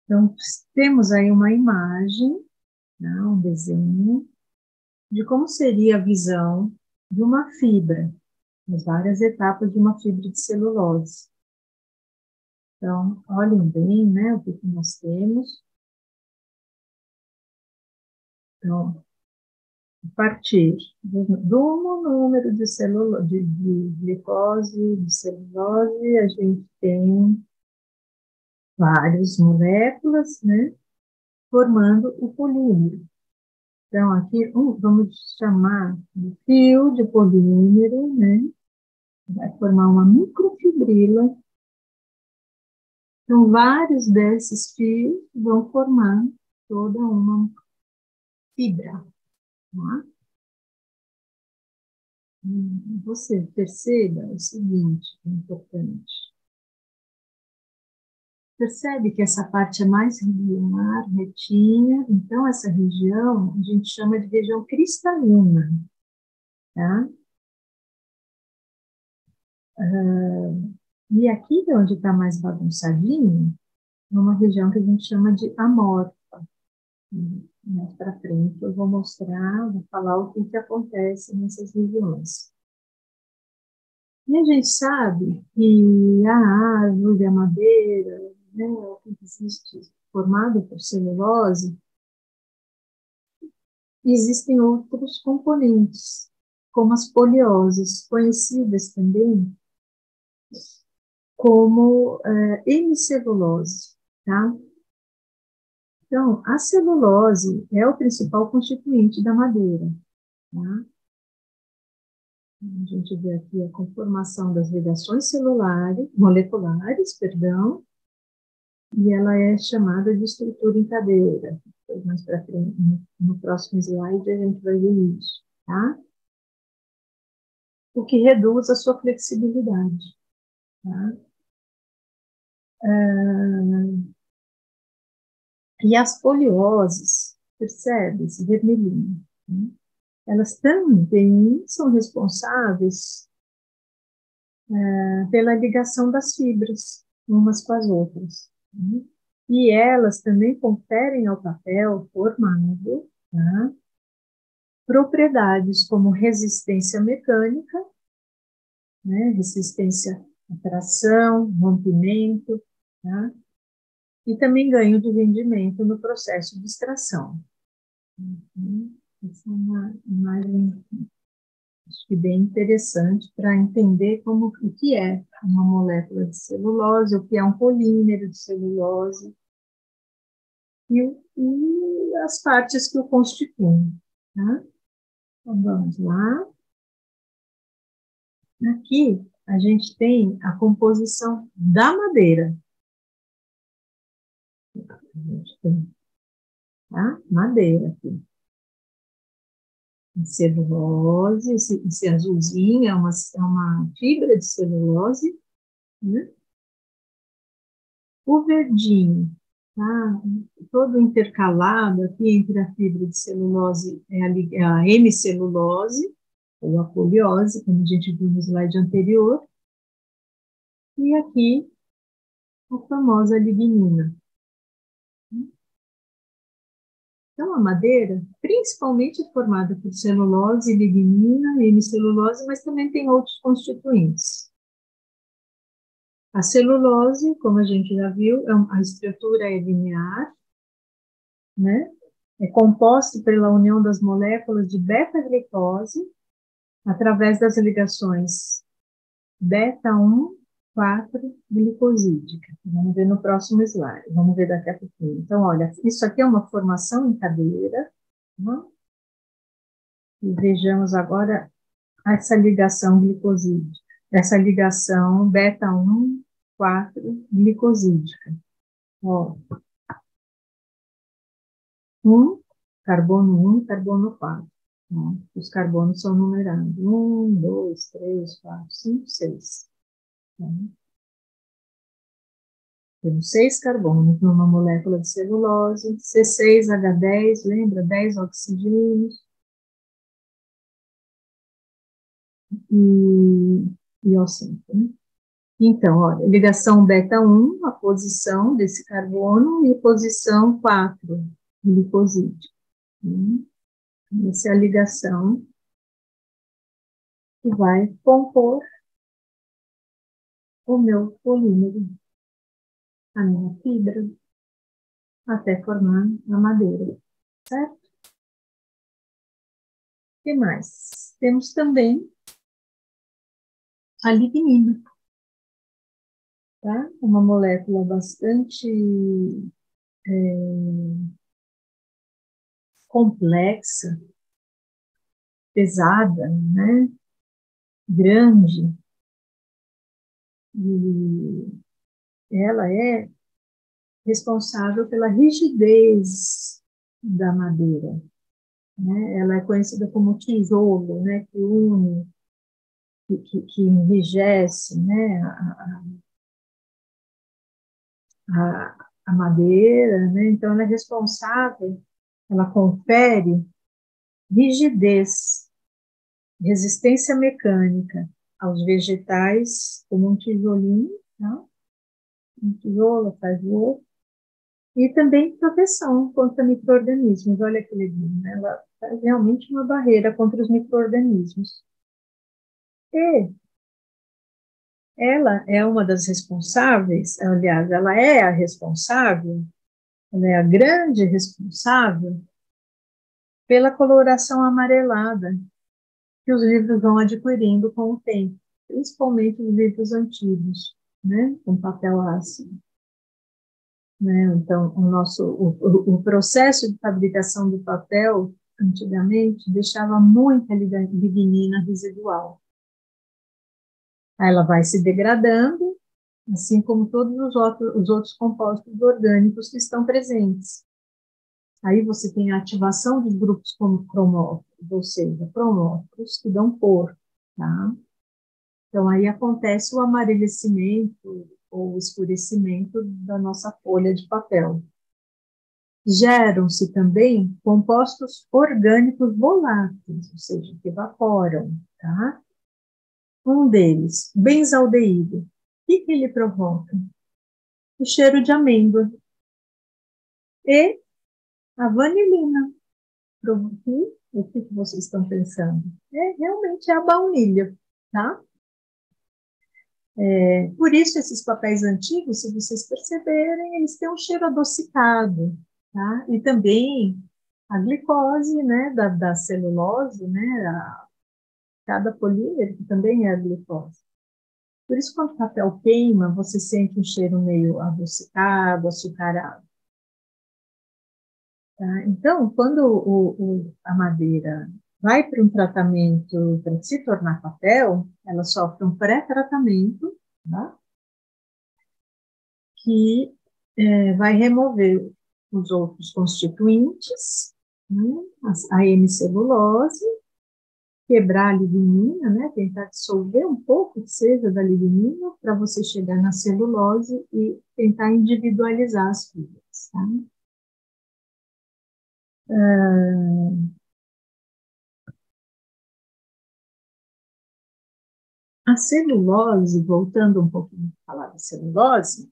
Então, temos aí uma imagem, né? Um desenho, de como seria a visão de uma fibra, as várias etapas de uma fibra de celulose. Então, olhem bem, né, o que nós temos. Então, a partir do monômero de glicose, de celulose, a gente tem várias moléculas, né, formando o polímero. Então, aqui, vamos chamar de fio de polímero, né, vai formar uma microfibrila. Então, vários desses fios vão formar toda uma fibra. Tá? Você perceba o seguinte, é importante. Percebe que essa parte é mais regular, retinha, então essa região a gente chama de região cristalina, tá? E aqui, onde está mais bagunçadinho, é uma região que a gente chama de amorfa. Mais para frente eu vou mostrar, vou falar o que acontece nessas regiões. E a gente sabe que a árvore, a madeira, né, o que existe formado por celulose, existem outros componentes, como as polioses, conhecidas também como hemicelulose, tá? Então, a celulose é o principal constituinte da madeira, tá? A gente vê aqui a conformação das ligações moleculares, perdão, e ela é chamada de estrutura em cadeira. Depois, mais para frente, no próximo slide, a gente vai ver isso, tá? O que reduz a sua flexibilidade, tá? E as polioses, percebe esse vermelhinho, né? Elas também são responsáveis pela ligação das fibras umas com as outras, né? E elas também conferem ao papel formado, tá, propriedades como resistência mecânica, né, resistência à tração, rompimento, tá, e também ganho de rendimento no processo de extração. Essa é uma imagem, acho que bem interessante para entender o que é uma molécula de celulose, o que é um polímero de celulose e as partes que o constituem, tá? Então, vamos lá. Aqui a gente tem a composição da madeira. A gente tem, tá? Madeira aqui. Celulose, esse azulzinho é uma fibra de celulose, né? O verdinho, tá? Todo intercalado aqui entre a fibra de celulose é a hemicelulose, ou a poliose, como a gente viu no slide anterior, e aqui a famosa lignina. Então, a madeira, principalmente é formada por celulose, lignina, hemicelulose, mas também tem outros constituintes. A celulose, como a gente já viu, a estrutura é linear, né? É composto pela união das moléculas de beta-glicose através das ligações beta-1, 4, glicosídica. Vamos ver no próximo slide, vamos ver daqui a pouquinho. Então, olha, isso aqui é uma formação em cadeira, né? E vejamos agora essa ligação glicosídica, essa ligação beta-1, 4, glicosídica. Ó, carbono 1, carbono 4. Ó, os carbonos são numerados. 1, 2, 3, 4, 5, 6. Temos 6 carbonos numa molécula de celulose, C6H10, lembra? 10 oxigênios. E O5, né? Então, olha, ligação beta-1, a posição desse carbono, e posição 4, glicosídeo. Essa é a ligação que vai compor o meu polímero, a minha fibra, até formar a madeira, certo? O que mais? Temos também a lignina, tá? Uma molécula bastante complexa, pesada, né? Grande, e ela é responsável pela rigidez da madeira, né? Ela é conhecida como tijolo, né? Que une, que enrijece, né? a madeira, né? Então ela é responsável, ela confere rigidez, resistência mecânica aos vegetais, como um tijolinho, tá? Um tijolo faz o outro, e também proteção contra micro-organismos. Olha que legal, né? Ela faz realmente uma barreira contra os micro-organismos. E ela é uma das responsáveis, aliás, ela é a responsável, ela é a grande responsável pela coloração amarelada que os livros vão adquirindo com o tempo, principalmente os livros antigos, né, com papel ácido. Né? Então, o processo de fabricação do papel, antigamente, deixava muita lignina residual. Aí ela vai se degradando, assim como todos os outros compostos orgânicos que estão presentes. Aí você tem a ativação dos grupos cromóforos, ou seja, cromóforos que dão cor, tá? Então, aí acontece o amarelecimento ou escurecimento da nossa folha de papel. Geram-se também compostos orgânicos voláteis, ou seja, que evaporam, tá? Um deles, benzaldeído. O que ele provoca? O cheiro de amêndoa. E a vanilina. O que vocês estão pensando? Realmente é a baunilha, tá? Por isso, esses papéis antigos, se vocês perceberem, eles têm um cheiro adocicado, tá? E também a glicose, né, da celulose, né, cada polímero que também é a glicose. Por isso, quando o papel queima, você sente um cheiro meio adocicado, açucarado. Tá? Então, quando a madeira vai para um tratamento para se tornar papel, ela sofre um pré-tratamento, tá? Que vai remover os outros constituintes, né? A hemicelulose, quebrar a lignina, né? Tentar dissolver um pouco que seja da lignina para você chegar na celulose e tentar individualizar as fibras, tá? A celulose, voltando um pouquinho a falar da celulose,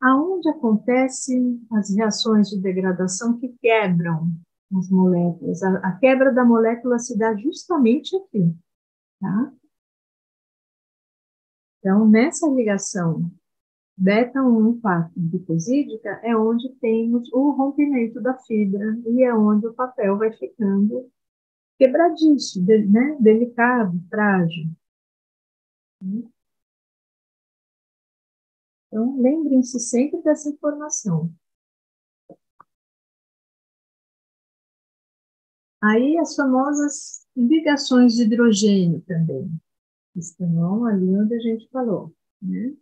aonde acontecem as reações de degradação que quebram as moléculas. A quebra da molécula se dá justamente aqui, tá? Então, nessa ligação beta-1 glicosídica é onde temos o rompimento da fibra e é onde o papel vai ficando quebradiço, né? Delicado, frágil. Então, lembrem-se sempre dessa informação. Aí as famosas ligações de hidrogênio também, estão ali onde a gente falou, né?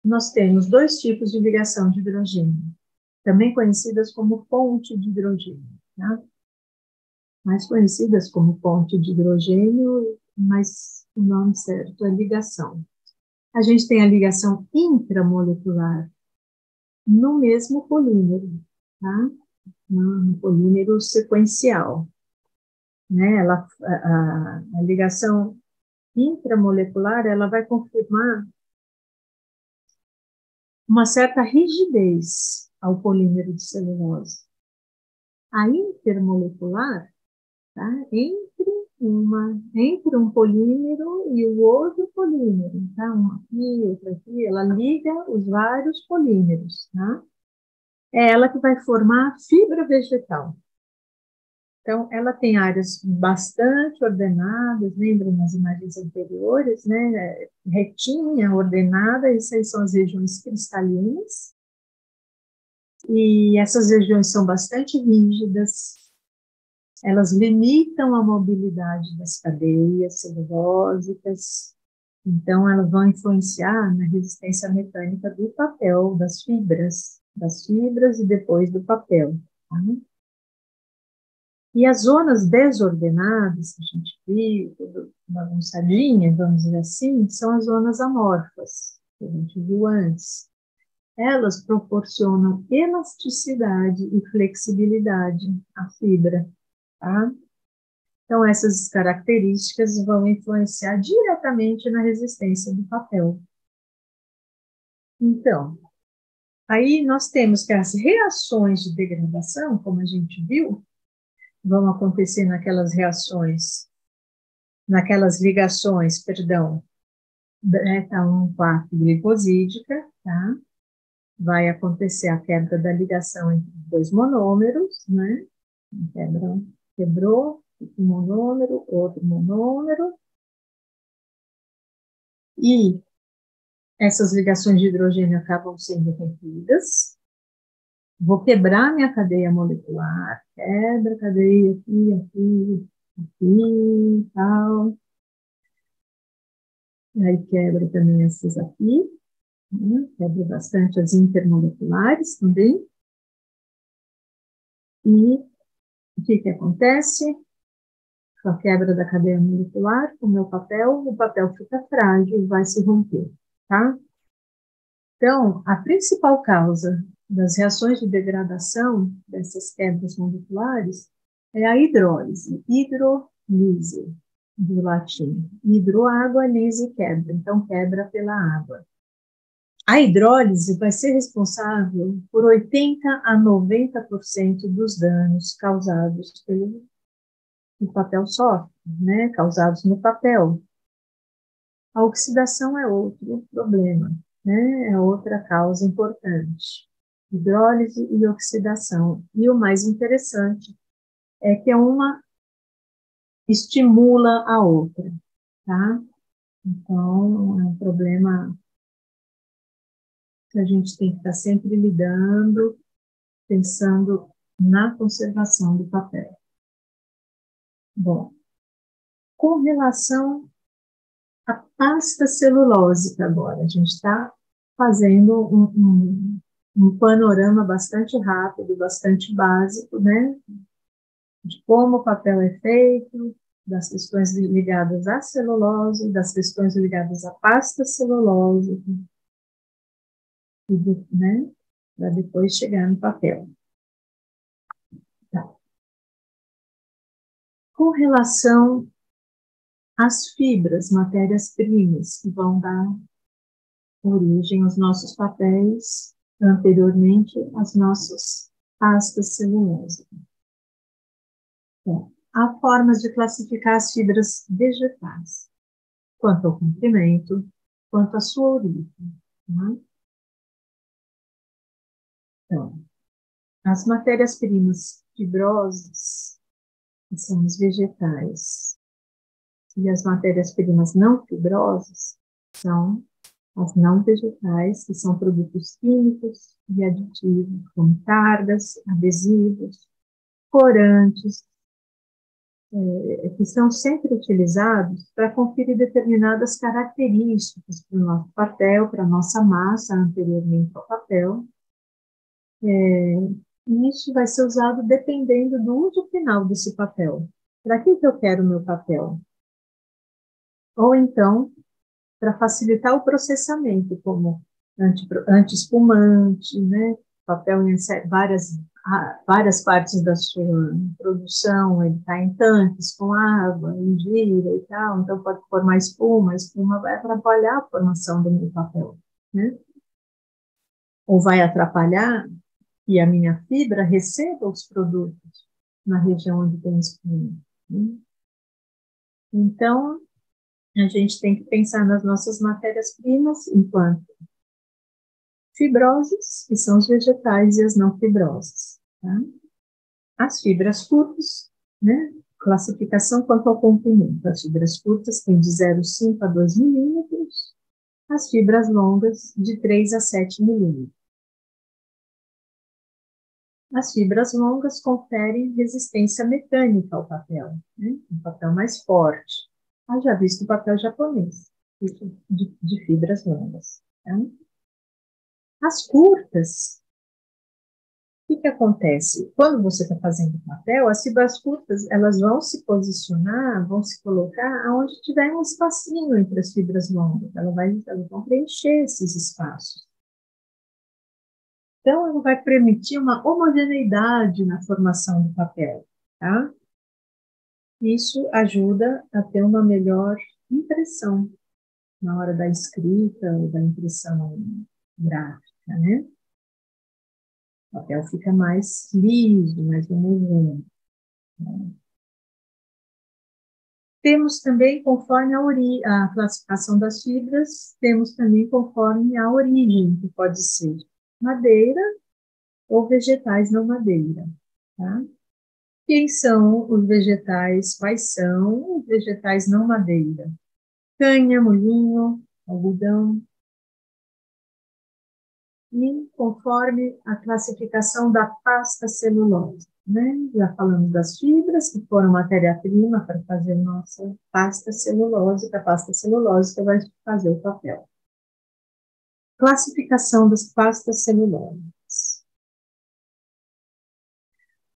Nós temos dois tipos de ligação de hidrogênio, também conhecidas como ponte de hidrogênio, tá? Mais conhecidas como ponte de hidrogênio, mas o nome certo é ligação. A gente tem a ligação intramolecular no mesmo polímero, tá? No polímero sequencial, né? A ligação intramolecular, ela vai confirmar uma certa rigidez ao polímero de celulose. A intermolecular, tá? Entre um polímero e o outro polímero, tá? Um aqui, outro aqui, ela liga os vários polímeros, tá? É ela que vai formar a fibra vegetal. Então, ela tem áreas bastante ordenadas, lembram nas imagens anteriores, né? Retinha, ordenada, essas são as regiões cristalinas. E essas regiões são bastante rígidas, elas limitam a mobilidade das cadeias celulósicas, então elas vão influenciar na resistência mecânica do papel, das fibras e depois do papel. Tá? E as zonas desordenadas, que a gente viu, tudo bagunçadinha, vamos dizer assim, são as zonas amorfas, que a gente viu antes. Elas proporcionam elasticidade e flexibilidade à fibra, tá? Então, essas características vão influenciar diretamente na resistência do papel. Então, aí nós temos que as reações de degradação, como a gente viu, vão acontecer naquelas ligações, perdão, beta 1,4 glicosídica, tá? Vai acontecer a quebra da ligação entre os dois monômeros, né? Quebrou, um monômero, outro monômero, e essas ligações de hidrogênio acabam sendo rompidas. Vou quebrar minha cadeia molecular, quebra a cadeia aqui, tal. E aí quebra também essas aqui, né? Quebra bastante as intermoleculares também. E o que acontece? Com a quebra da cadeia molecular, o papel fica frágil, vai se romper, tá? Então, a principal causa das reações de degradação dessas quebras moleculares é a hidrólise, hidrolise, do latim. Hidroágua, lise, quebra. Então, quebra pela água. A hidrólise vai ser responsável por 80% a 90% dos danos causados pelo papel sólido, né? Causados no papel. A oxidação é outro problema, né? É outra causa importante. Hidrólise e oxidação. E o mais interessante é que uma estimula a outra, tá? Então, é um problema que a gente tem que estar sempre lidando, pensando na conservação do papel. Bom, com relação à pasta celulósica agora, a gente está fazendo um panorama bastante rápido, bastante básico, né, de como o papel é feito, das questões ligadas à celulose, das questões ligadas à pasta celulose, né, para depois chegar no papel. Tá. Com relação às fibras, matérias-primas, que vão dar origem aos nossos papéis, anteriormente às nossas pastas celulosas. Bom, há formas de classificar as fibras vegetais, quanto ao comprimento, quanto à sua origem. Né? Então, as matérias-primas fibrosas, que são os vegetais, e as matérias-primas não fibrosas, são as não vegetais, que são produtos químicos e aditivos, como cargas, adesivos, corantes, que são sempre utilizados para conferir determinadas características para o nosso papel, para a nossa massa anteriormente ao papel. E isso vai ser usado dependendo do uso final desse papel. Para que eu quero o meu papel? Ou então, para facilitar o processamento, como anti-espumante, né? Papel em várias partes da sua produção, ele está em tanques com água, em gira e tal, então pode formar espuma, a espuma vai atrapalhar a formação do meu papel, né? Ou vai atrapalhar que a minha fibra receba os produtos na região onde tem espuma, né? Então, a gente tem que pensar nas nossas matérias-primas enquanto fibrosas, que são os vegetais, e as não fibrosas. Tá? As fibras curtas, né? Classificação quanto ao comprimento. As fibras curtas têm de 0,5 a 2 milímetros, as fibras longas de 3 a 7 milímetros. As fibras longas conferem resistência mecânica ao papel, né? Um papel mais forte. Já visto o papel japonês, de fibras longas. Tá? As curtas O que acontece? Quando você está fazendo papel, as fibras curtas, elas vão se posicionar, vão se colocar onde tiver um espacinho entre as fibras longas. Elas vão preencher esses espaços. Então, ela vai permitir uma homogeneidade na formação do papel, tá? Isso ajuda a ter uma melhor impressão na hora da escrita ou da impressão gráfica, né? O papel fica mais liso, mais homogêneo. Né? Temos também, conforme a classificação das fibras, temos também conforme a origem, que pode ser madeira ou vegetais não madeira. Tá? Quem são os vegetais? Quais são os vegetais não madeira? Canha, molinho, algodão. E conforme a classificação da pasta celulose, né? Já falamos das fibras, que foram matéria-prima para fazer nossa pasta celulose, que a pasta celulose que vai fazer o papel. Classificação das pastas celuloses.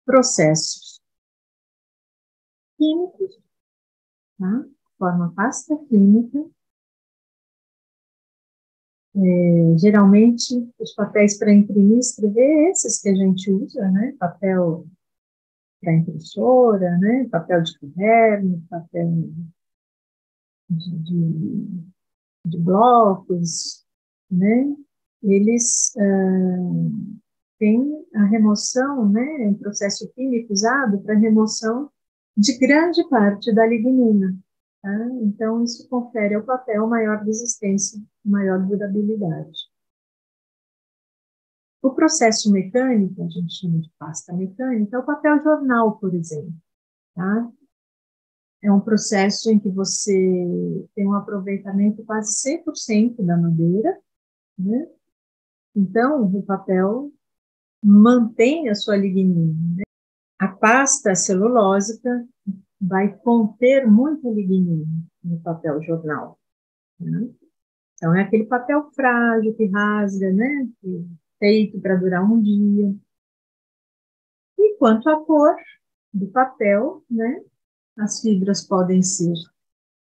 Processos químicos, tá? Forma pasta química. Geralmente, os papéis para imprimir e escrever, esses que a gente usa, né? Papel para impressora, né? Papel de caderno, papel de blocos, né? Eles têm a remoção, né? Um processo químico usado para remoção de grande parte da lignina. Tá? Então, isso confere ao papel maior resistência, maior durabilidade. O processo mecânico, a gente chama de pasta mecânica, é o papel jornal, por exemplo. Tá? É um processo em que você tem um aproveitamento quase 100% da madeira, né? Então, o papel mantém a sua lignina. Né? A pasta celulósica vai conter muita lignina no papel jornal. Né? Então, é aquele papel frágil que rasga, né? Feito para durar um dia. E quanto à cor do papel, né? As fibras podem ser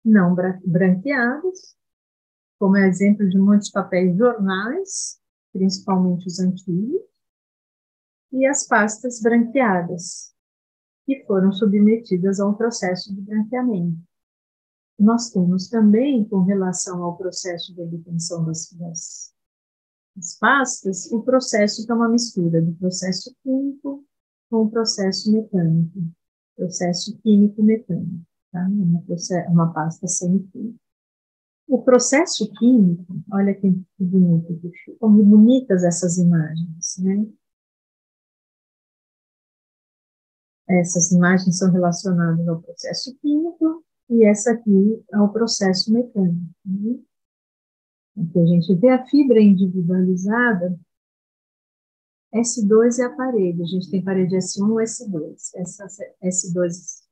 não branqueadas, como é exemplo de muitos papéis jornais, principalmente os antigos, e as pastas branqueadas, que foram submetidas a um processo de branqueamento. Nós temos também, com relação ao processo de obtenção das pastas, o processo que é uma mistura do processo químico com o processo mecânico, processo químico-mecânico, tá? Uma pasta sem fio. O processo químico, olha que bonito, como bonitas essas imagens, né? Essas imagens são relacionadas ao processo químico e essa aqui ao processo mecânico. Né? Aqui a gente vê a fibra individualizada, S2 é a parede, a gente tem parede S1 e S2. Essa S2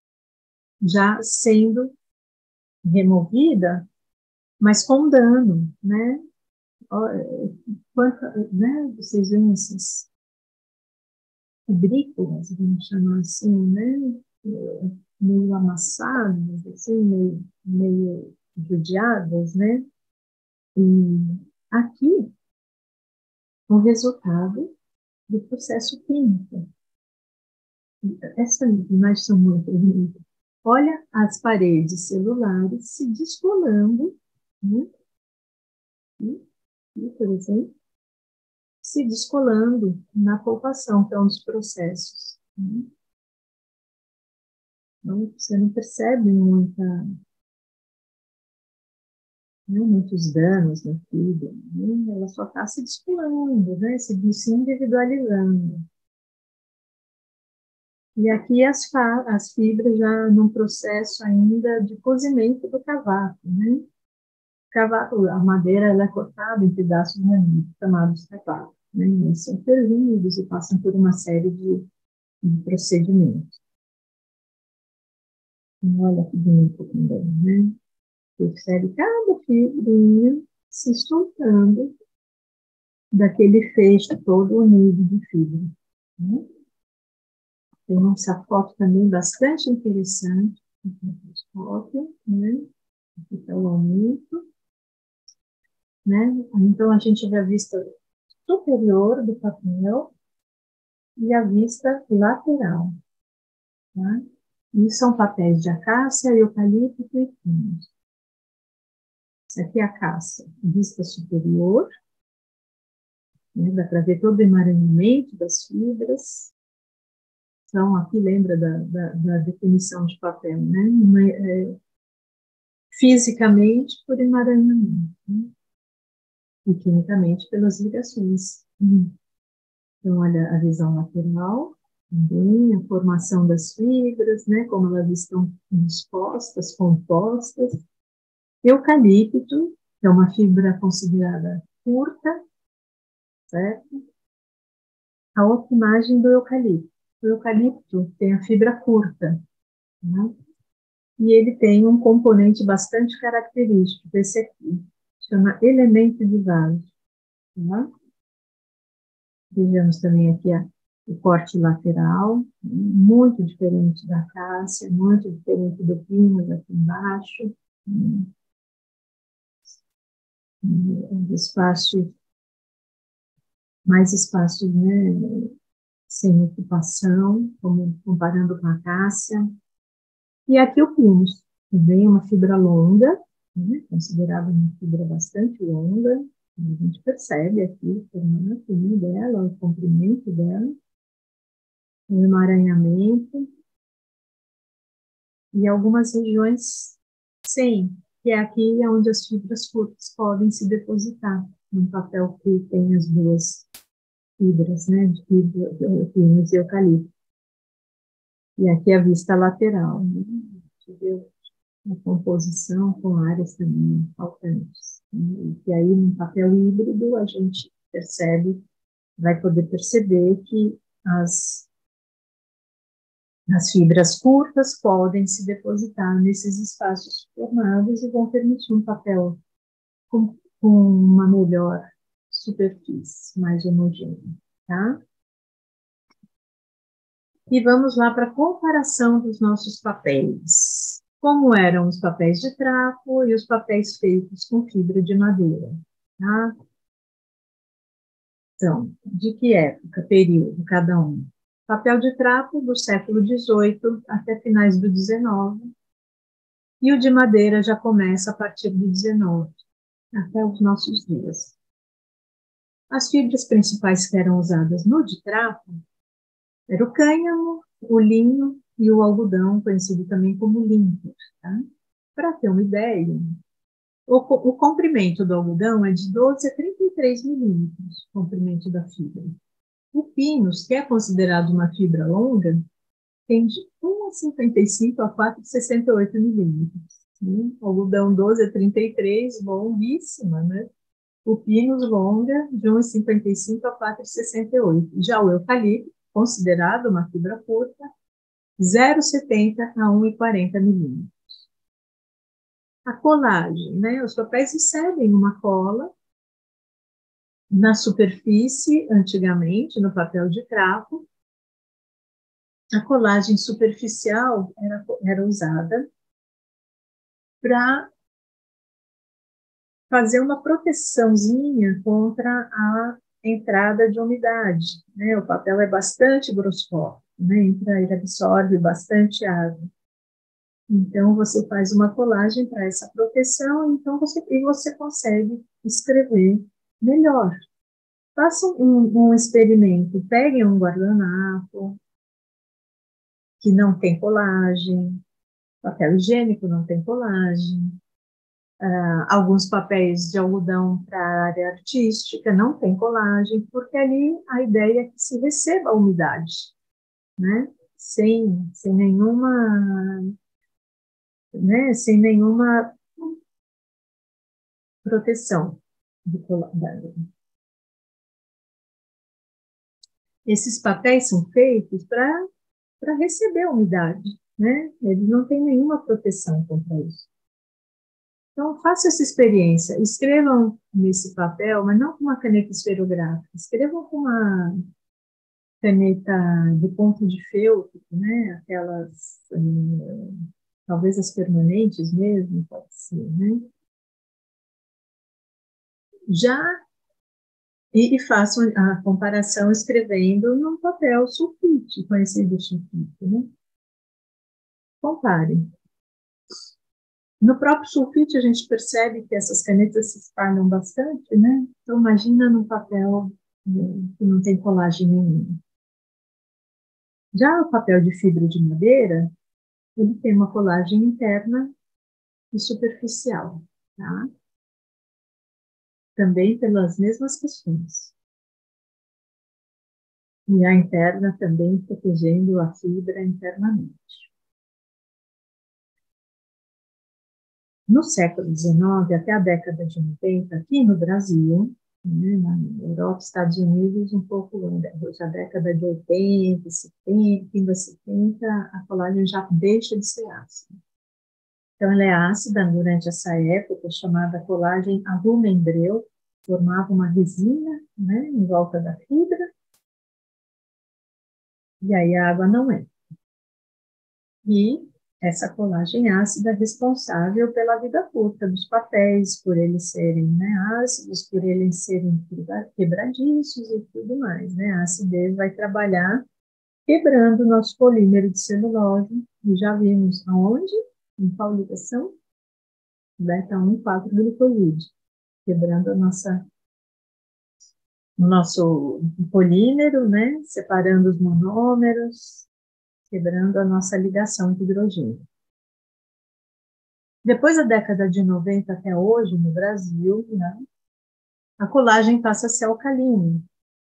já sendo removida, mas com dano, né? Né? Vocês veem essas fibrículas, vamos chamar assim, né? Meio amassadas, assim, meio judiadas, né? E aqui, o resultado do processo químico. Essas imagens são muito bonitas. Olha as paredes celulares se descolando, né? E, por exemplo, se descolando na polpação, que é um dos processos. Né? Então, você não percebe muitos danos na fibra, né? Ela só está se descolando, né? Se individualizando. E aqui as fibras já num processo ainda de cozimento do cavaco, né? A madeira ela é cortada em pedaços menores, chamados cavacos, né? Eles são fervidos e passam por uma série de procedimentos. E olha que bonito também, né? Percebe cada fibrinha se soltando daquele feixe todo unido de fibra. né? Tem essa foto também bastante interessante, microscópio, né? Aqui está o aumento, né? Então, a gente vê a vista superior do papel e a vista lateral, tá? E são papéis de acácia, eucalipto e pinhos. Essa aqui é a acácia, vista superior, né? Dá para ver todo o emaranhamento das fibras. Então, aqui lembra da definição de papel, né? Fisicamente, por emaranhamento, né? E quimicamente, pelas ligações. Então, olha a visão lateral, também a formação das fibras, né? Como elas estão dispostas, compostas. Eucalipto, que é uma fibra considerada curta, certo? A outra imagem do eucalipto. O eucalipto tem a fibra curta, né? E ele tem um componente bastante característico, esse aqui, chama elemento de vaso. Tá? Vejamos também aqui o corte lateral, muito diferente da acácia, muito diferente do pinus aqui embaixo. Espaço, mais espaços, né, sem ocupação, como comparando com a acácia. E aqui o pinus, também uma fibra longa, né, considerada uma fibra bastante longa. A gente percebe aqui o formato, né, dela, o comprimento dela, o emaranhamento, e algumas regiões sem, que é aqui onde as fibras curtas podem se depositar, num papel que tem as duas fibras, né, de pinus e eucalipto. E aqui a vista lateral, né, a composição com áreas também faltantes. Né, e aí, no papel híbrido, a gente percebe, vai poder perceber que as fibras curtas podem se depositar nesses espaços formados e vão permitir um papel com uma melhor superfície, mais homogênea, tá? E vamos lá para a comparação dos nossos papéis. Como eram os papéis de trapo e os papéis feitos com fibra de madeira, tá? Então, de que época, período, cada um? Papel de trapo do século XVIII até finais do XIX, e o de madeira já começa a partir do XIX, até os nossos dias. As fibras principais que eram usadas no de trapo era o cânhamo, o linho e o algodão, conhecido também como linho. Tá? Para ter uma ideia, o comprimento do algodão é de 12 a 33 milímetros, o comprimento da fibra. O pinus, que é considerado uma fibra longa, tem de 1,55 a 4,68 milímetros. O algodão 12 a 33, longuíssima, né? O pinus longa, de 1,55 a 4,68. Já o eucalipto, considerado uma fibra curta, 0,70 a 1,40 milímetros. A colagem, né? Os papéis recebem uma cola na superfície, antigamente, no papel de trapo. A colagem superficial era usada para fazer uma proteçãozinha contra a entrada de umidade, né? O papel é bastante grossolho, né? Ele absorve bastante água. Então, você faz uma colagem para essa proteção, então você consegue escrever melhor. Faça um experimento, peguem um guardanapo que não tem colagem, papel higiênico não tem colagem, alguns papéis de algodão para a área artística não tem colagem, porque ali a ideia é que se receba a umidade, né? Sem nenhuma, né? Sem nenhuma proteção de colagem. Esses papéis são feitos para receber a umidade, né? Eles não têm nenhuma proteção contra isso. Então, faça essa experiência. Escrevam nesse papel, mas não com uma caneta esferográfica. Escrevam com caneta de ponto de feltro, né? Aquelas, talvez as permanentes mesmo, pode ser, né? E faço a comparação escrevendo num papel sulfite, conhecido sulfite, né? Compare. No próprio sulfite, a gente percebe que essas canetas se espalham bastante, né? Então, imagina num papel que não tem colagem nenhuma. Já o papel de fibra de madeira, ele tem uma colagem interna e superficial, tá? Também pelas mesmas questões. E a interna também protegendo a fibra internamente. No século XIX, até a década de 90, aqui no Brasil, né, na Europa, Estados Unidos, um pouco antes, a década de 80, 70, fim das 70, a colagem já deixa de ser ácida. Então, ela é ácida durante essa época, chamada colagem avulmembreu, formava uma resina, né, em volta da fibra, e aí a água não entra. E essa colagem ácida é responsável pela vida curta dos papéis, por eles serem, né, ácidos, por eles serem quebradiços e tudo mais, né? A acidez vai trabalhar quebrando o nosso polímero de celulose, e já vimos aonde? Em qual ligação? Beta-1,4-glicolide, quebrando o nosso polímero, né? Separando os monômeros, quebrando a nossa ligação de hidrogênio. Depois da década de 90 até hoje, no Brasil, né, a colagem passa a ser alcalina,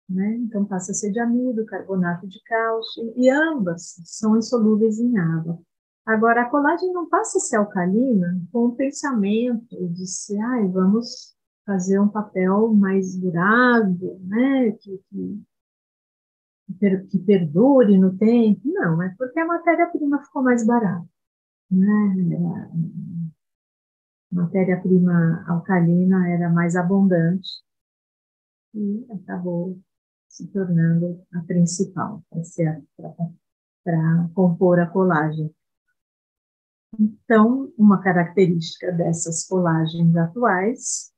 né? Então passa a ser de amido, carbonato de cálcio, e ambas são insolúveis em água. Agora, a colagem não passa a ser alcalina com o pensamento de se, vamos fazer um papel mais durável, né? Que perdure no tempo. Não, é porque a matéria-prima ficou mais barata, né? A matéria-prima alcalina era mais abundante e acabou se tornando a principal para compor a colagem. Então, uma característica dessas colagens atuais,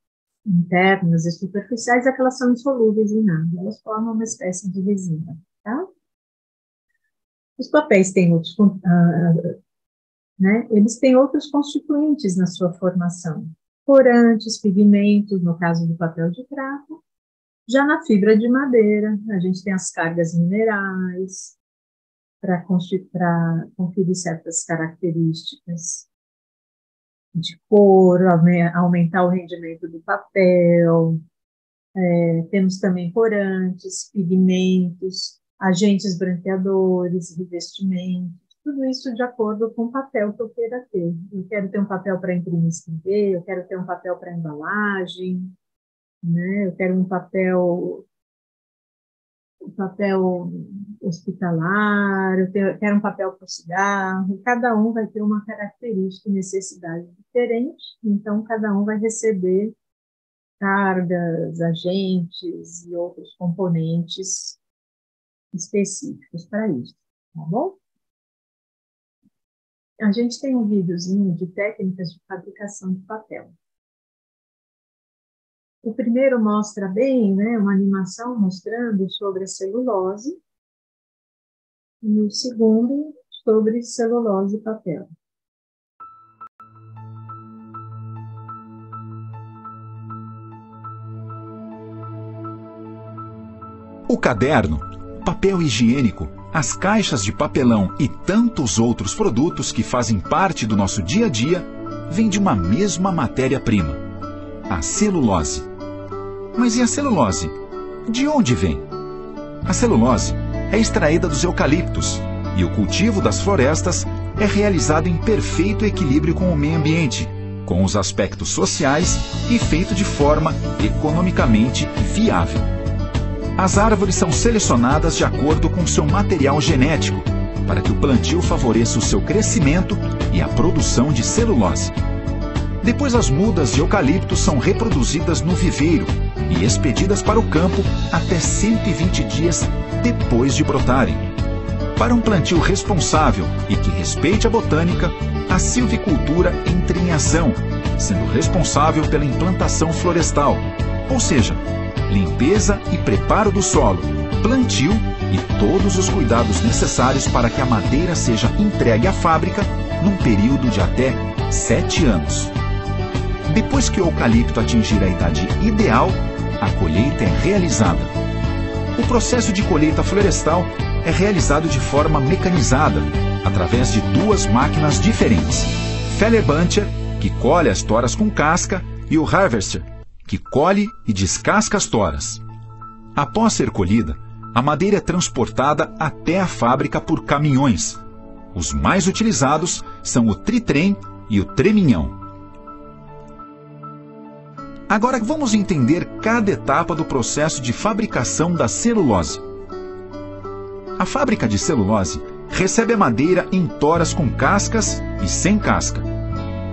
internas e superficiais, é que elas são insolúveis em água, elas formam uma espécie de resina, tá? Os papéis têm outros, né? Eles têm outros constituintes na sua formação, corantes, pigmentos, no caso do papel de prata. Já na fibra de madeira, a gente tem as cargas minerais, para conferir certas características de cor, aumentar o rendimento do papel. Temos também corantes, pigmentos, agentes branqueadores, revestimentos, tudo isso de acordo com o papel que eu queira ter. Eu quero ter um papel para imprimir e escrever, eu quero ter um papel para embalagem, né? Eu quero um papel hospitalar, eu quero um papel para o cigarro, cada um vai ter uma característica e necessidade diferente, então cada um vai receber cargas, agentes e outros componentes específicos para isso, tá bom? A gente tem um videozinho de técnicas de fabricação de papel. O primeiro mostra bem, né, uma animação mostrando sobre a celulose, e o segundo sobre celulose e papel. O caderno, papel higiênico, as caixas de papelão e tantos outros produtos que fazem parte do nosso dia a dia vêm de uma mesma matéria-prima, a celulose. Mas e a celulose? De onde vem? A celulose é extraída dos eucaliptos e o cultivo das florestas é realizado em perfeito equilíbrio com o meio ambiente, com os aspectos sociais e feito de forma economicamente viável. As árvores são selecionadas de acordo com seu material genético, para que o plantio favoreça o seu crescimento e a produção de celulose. Depois as mudas de eucalipto são reproduzidas no viveiro, e expedidas para o campo até 120 dias depois de brotarem. Para um plantio responsável e que respeite a botânica, a silvicultura entra em ação, sendo responsável pela implantação florestal, ou seja, limpeza e preparo do solo, plantio e todos os cuidados necessários para que a madeira seja entregue à fábrica num período de até 7 anos. Depois que o eucalipto atingir a idade ideal, a colheita é realizada. O processo de colheita florestal é realizado de forma mecanizada, através de 2 máquinas diferentes: Fellerbuncher, que colhe as toras com casca, e o Harvester, que colhe e descasca as toras. Após ser colhida, a madeira é transportada até a fábrica por caminhões. Os mais utilizados são o tritrem e o treminhão. Agora vamos entender cada etapa do processo de fabricação da celulose. A fábrica de celulose recebe a madeira em toras com cascas e sem casca.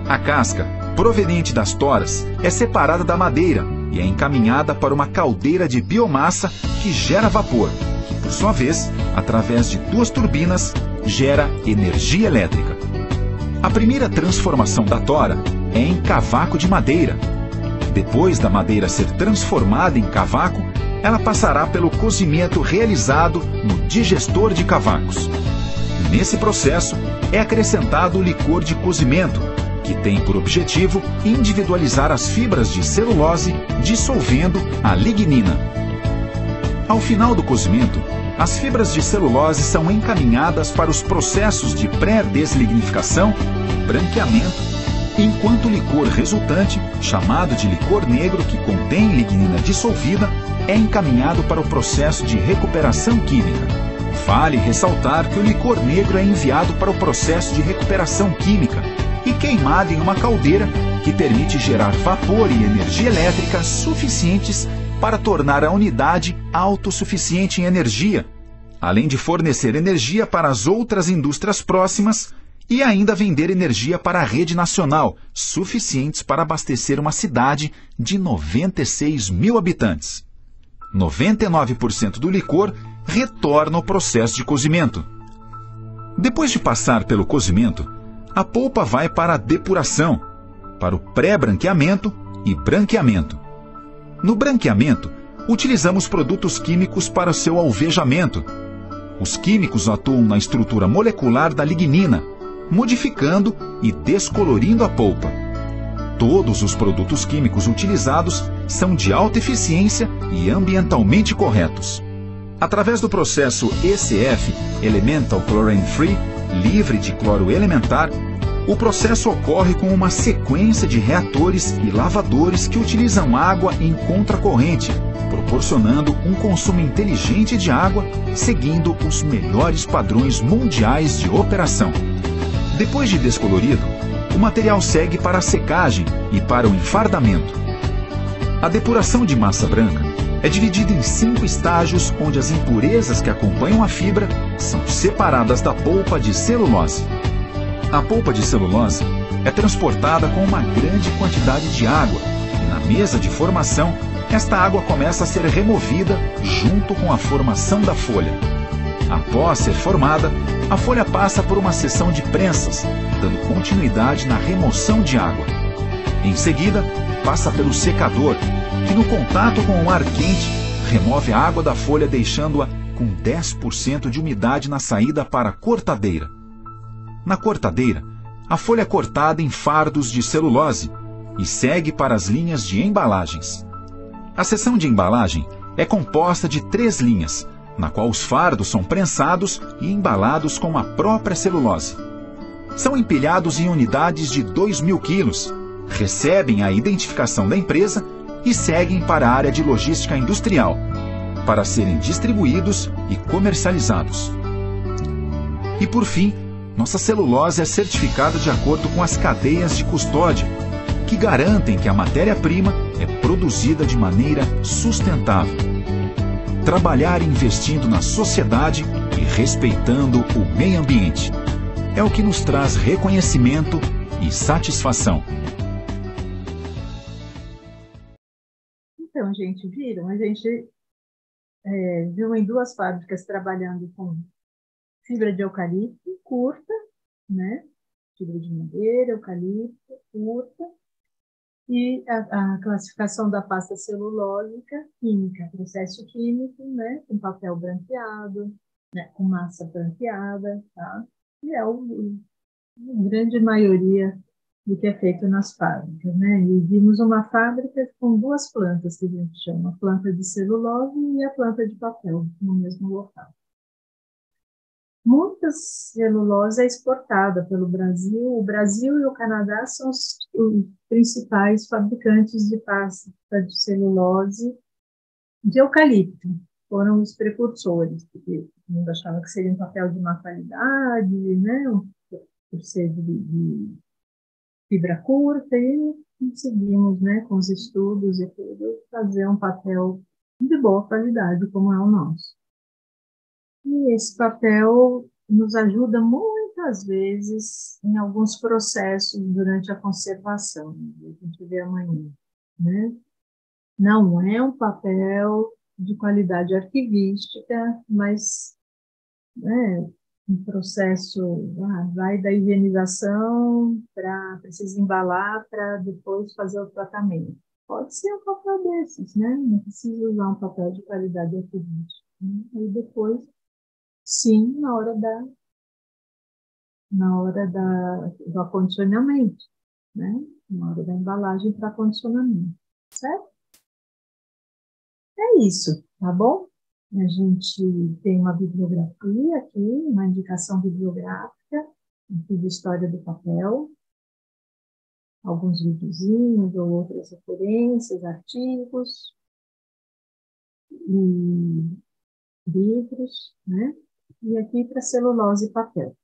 A casca, proveniente das toras, é separada da madeira e é encaminhada para uma caldeira de biomassa que gera vapor, que por sua vez, através de 2 turbinas, gera energia elétrica. A primeira transformação da tora é em cavaco de madeira. Depois da madeira ser transformada em cavaco, ela passará pelo cozimento realizado no digestor de cavacos. Nesse processo, é acrescentado o licor de cozimento, que tem por objetivo individualizar as fibras de celulose, dissolvendo a lignina. Ao final do cozimento, as fibras de celulose são encaminhadas para os processos de pré-deslignificação e branqueamento, enquanto o licor resultante, chamado de licor negro, que contém lignina dissolvida, é encaminhado para o processo de recuperação química. Vale ressaltar que o licor negro é enviado para o processo de recuperação química e queimado em uma caldeira que permite gerar vapor e energia elétrica suficientes para tornar a unidade autossuficiente em energia, além de fornecer energia para as outras indústrias próximas e ainda vender energia para a rede nacional, suficientes para abastecer uma cidade de 96 mil habitantes. 99% do licor retorna ao processo de cozimento. Depois de passar pelo cozimento, a polpa vai para a depuração, para o pré-branqueamento e branqueamento. No branqueamento, utilizamos produtos químicos para o seu alvejamento. Os químicos atuam na estrutura molecular da lignina, modificando e descolorindo a polpa. Todos os produtos químicos utilizados são de alta eficiência e ambientalmente corretos. Através do processo ECF, Elemental Chlorine Free, livre de cloro elementar, o processo ocorre com uma sequência de reatores e lavadores que utilizam água em contracorrente, proporcionando um consumo inteligente de água, seguindo os melhores padrões mundiais de operação. Depois de descolorido, o material segue para a secagem e para o enfardamento. A depuração de massa branca é dividida em 5 estágios, onde as impurezas que acompanham a fibra são separadas da polpa de celulose. A polpa de celulose é transportada com uma grande quantidade de água e na mesa de formação, esta água começa a ser removida junto com a formação da folha. Após ser formada, a folha passa por uma seção de prensas, dando continuidade na remoção de água. Em seguida, passa pelo secador, que no contato com o ar quente, remove a água da folha deixando-a com 10% de umidade na saída para a cortadeira. Na cortadeira, a folha é cortada em fardos de celulose e segue para as linhas de embalagens. A seção de embalagem é composta de 3 linhas, na qual os fardos são prensados e embalados com a própria celulose. São empilhados em unidades de 2.000 quilos, recebem a identificação da empresa e seguem para a área de logística industrial, para serem distribuídos e comercializados. E por fim, nossa celulose é certificada de acordo com as cadeias de custódia, que garantem que a matéria-prima é produzida de maneira sustentável. Trabalhar investindo na sociedade e respeitando o meio ambiente é o que nos traz reconhecimento e satisfação. Então, a gente viram, a gente viu em 2 fábricas trabalhando com fibra de eucalipto curta, né? Fibra de madeira, eucalipto curta, e a classificação da pasta celulósica química, processo químico, né? Com papel branqueado, né? Com massa branqueada, tá? E é a grande maioria do que é feito nas fábricas, né? E vimos uma fábrica com 2 plantas, que a gente chama, a planta de celulose e a planta de papel, no mesmo local. Muita celulose é exportada pelo Brasil. O Brasil e o Canadá são os principais fabricantes de pasta de celulose de eucalipto. Foram os precursores, porque todo mundo achava que seria um papel de má qualidade, né? Por ser de fibra curta, e conseguimos, né, com os estudos e tudo, fazer um papel de boa qualidade, como é o nosso. E esse papel nos ajuda muitas vezes em alguns processos durante a conservação, a gente vê amanhã, né? Não é um papel de qualidade arquivística, mas, né, um processo, vai da higienização precisa embalar para depois fazer o tratamento. Pode ser um papel desses, né? Não precisa usar um papel de qualidade arquivística, né? E depois, sim, do acondicionamento, né? Na hora da embalagem para acondicionamento, certo? É isso, tá bom? A gente tem uma bibliografia aqui, uma indicação bibliográfica, de história do papel, alguns videozinhos ou outras referências, artigos e livros, né? E aqui para celulose e papel.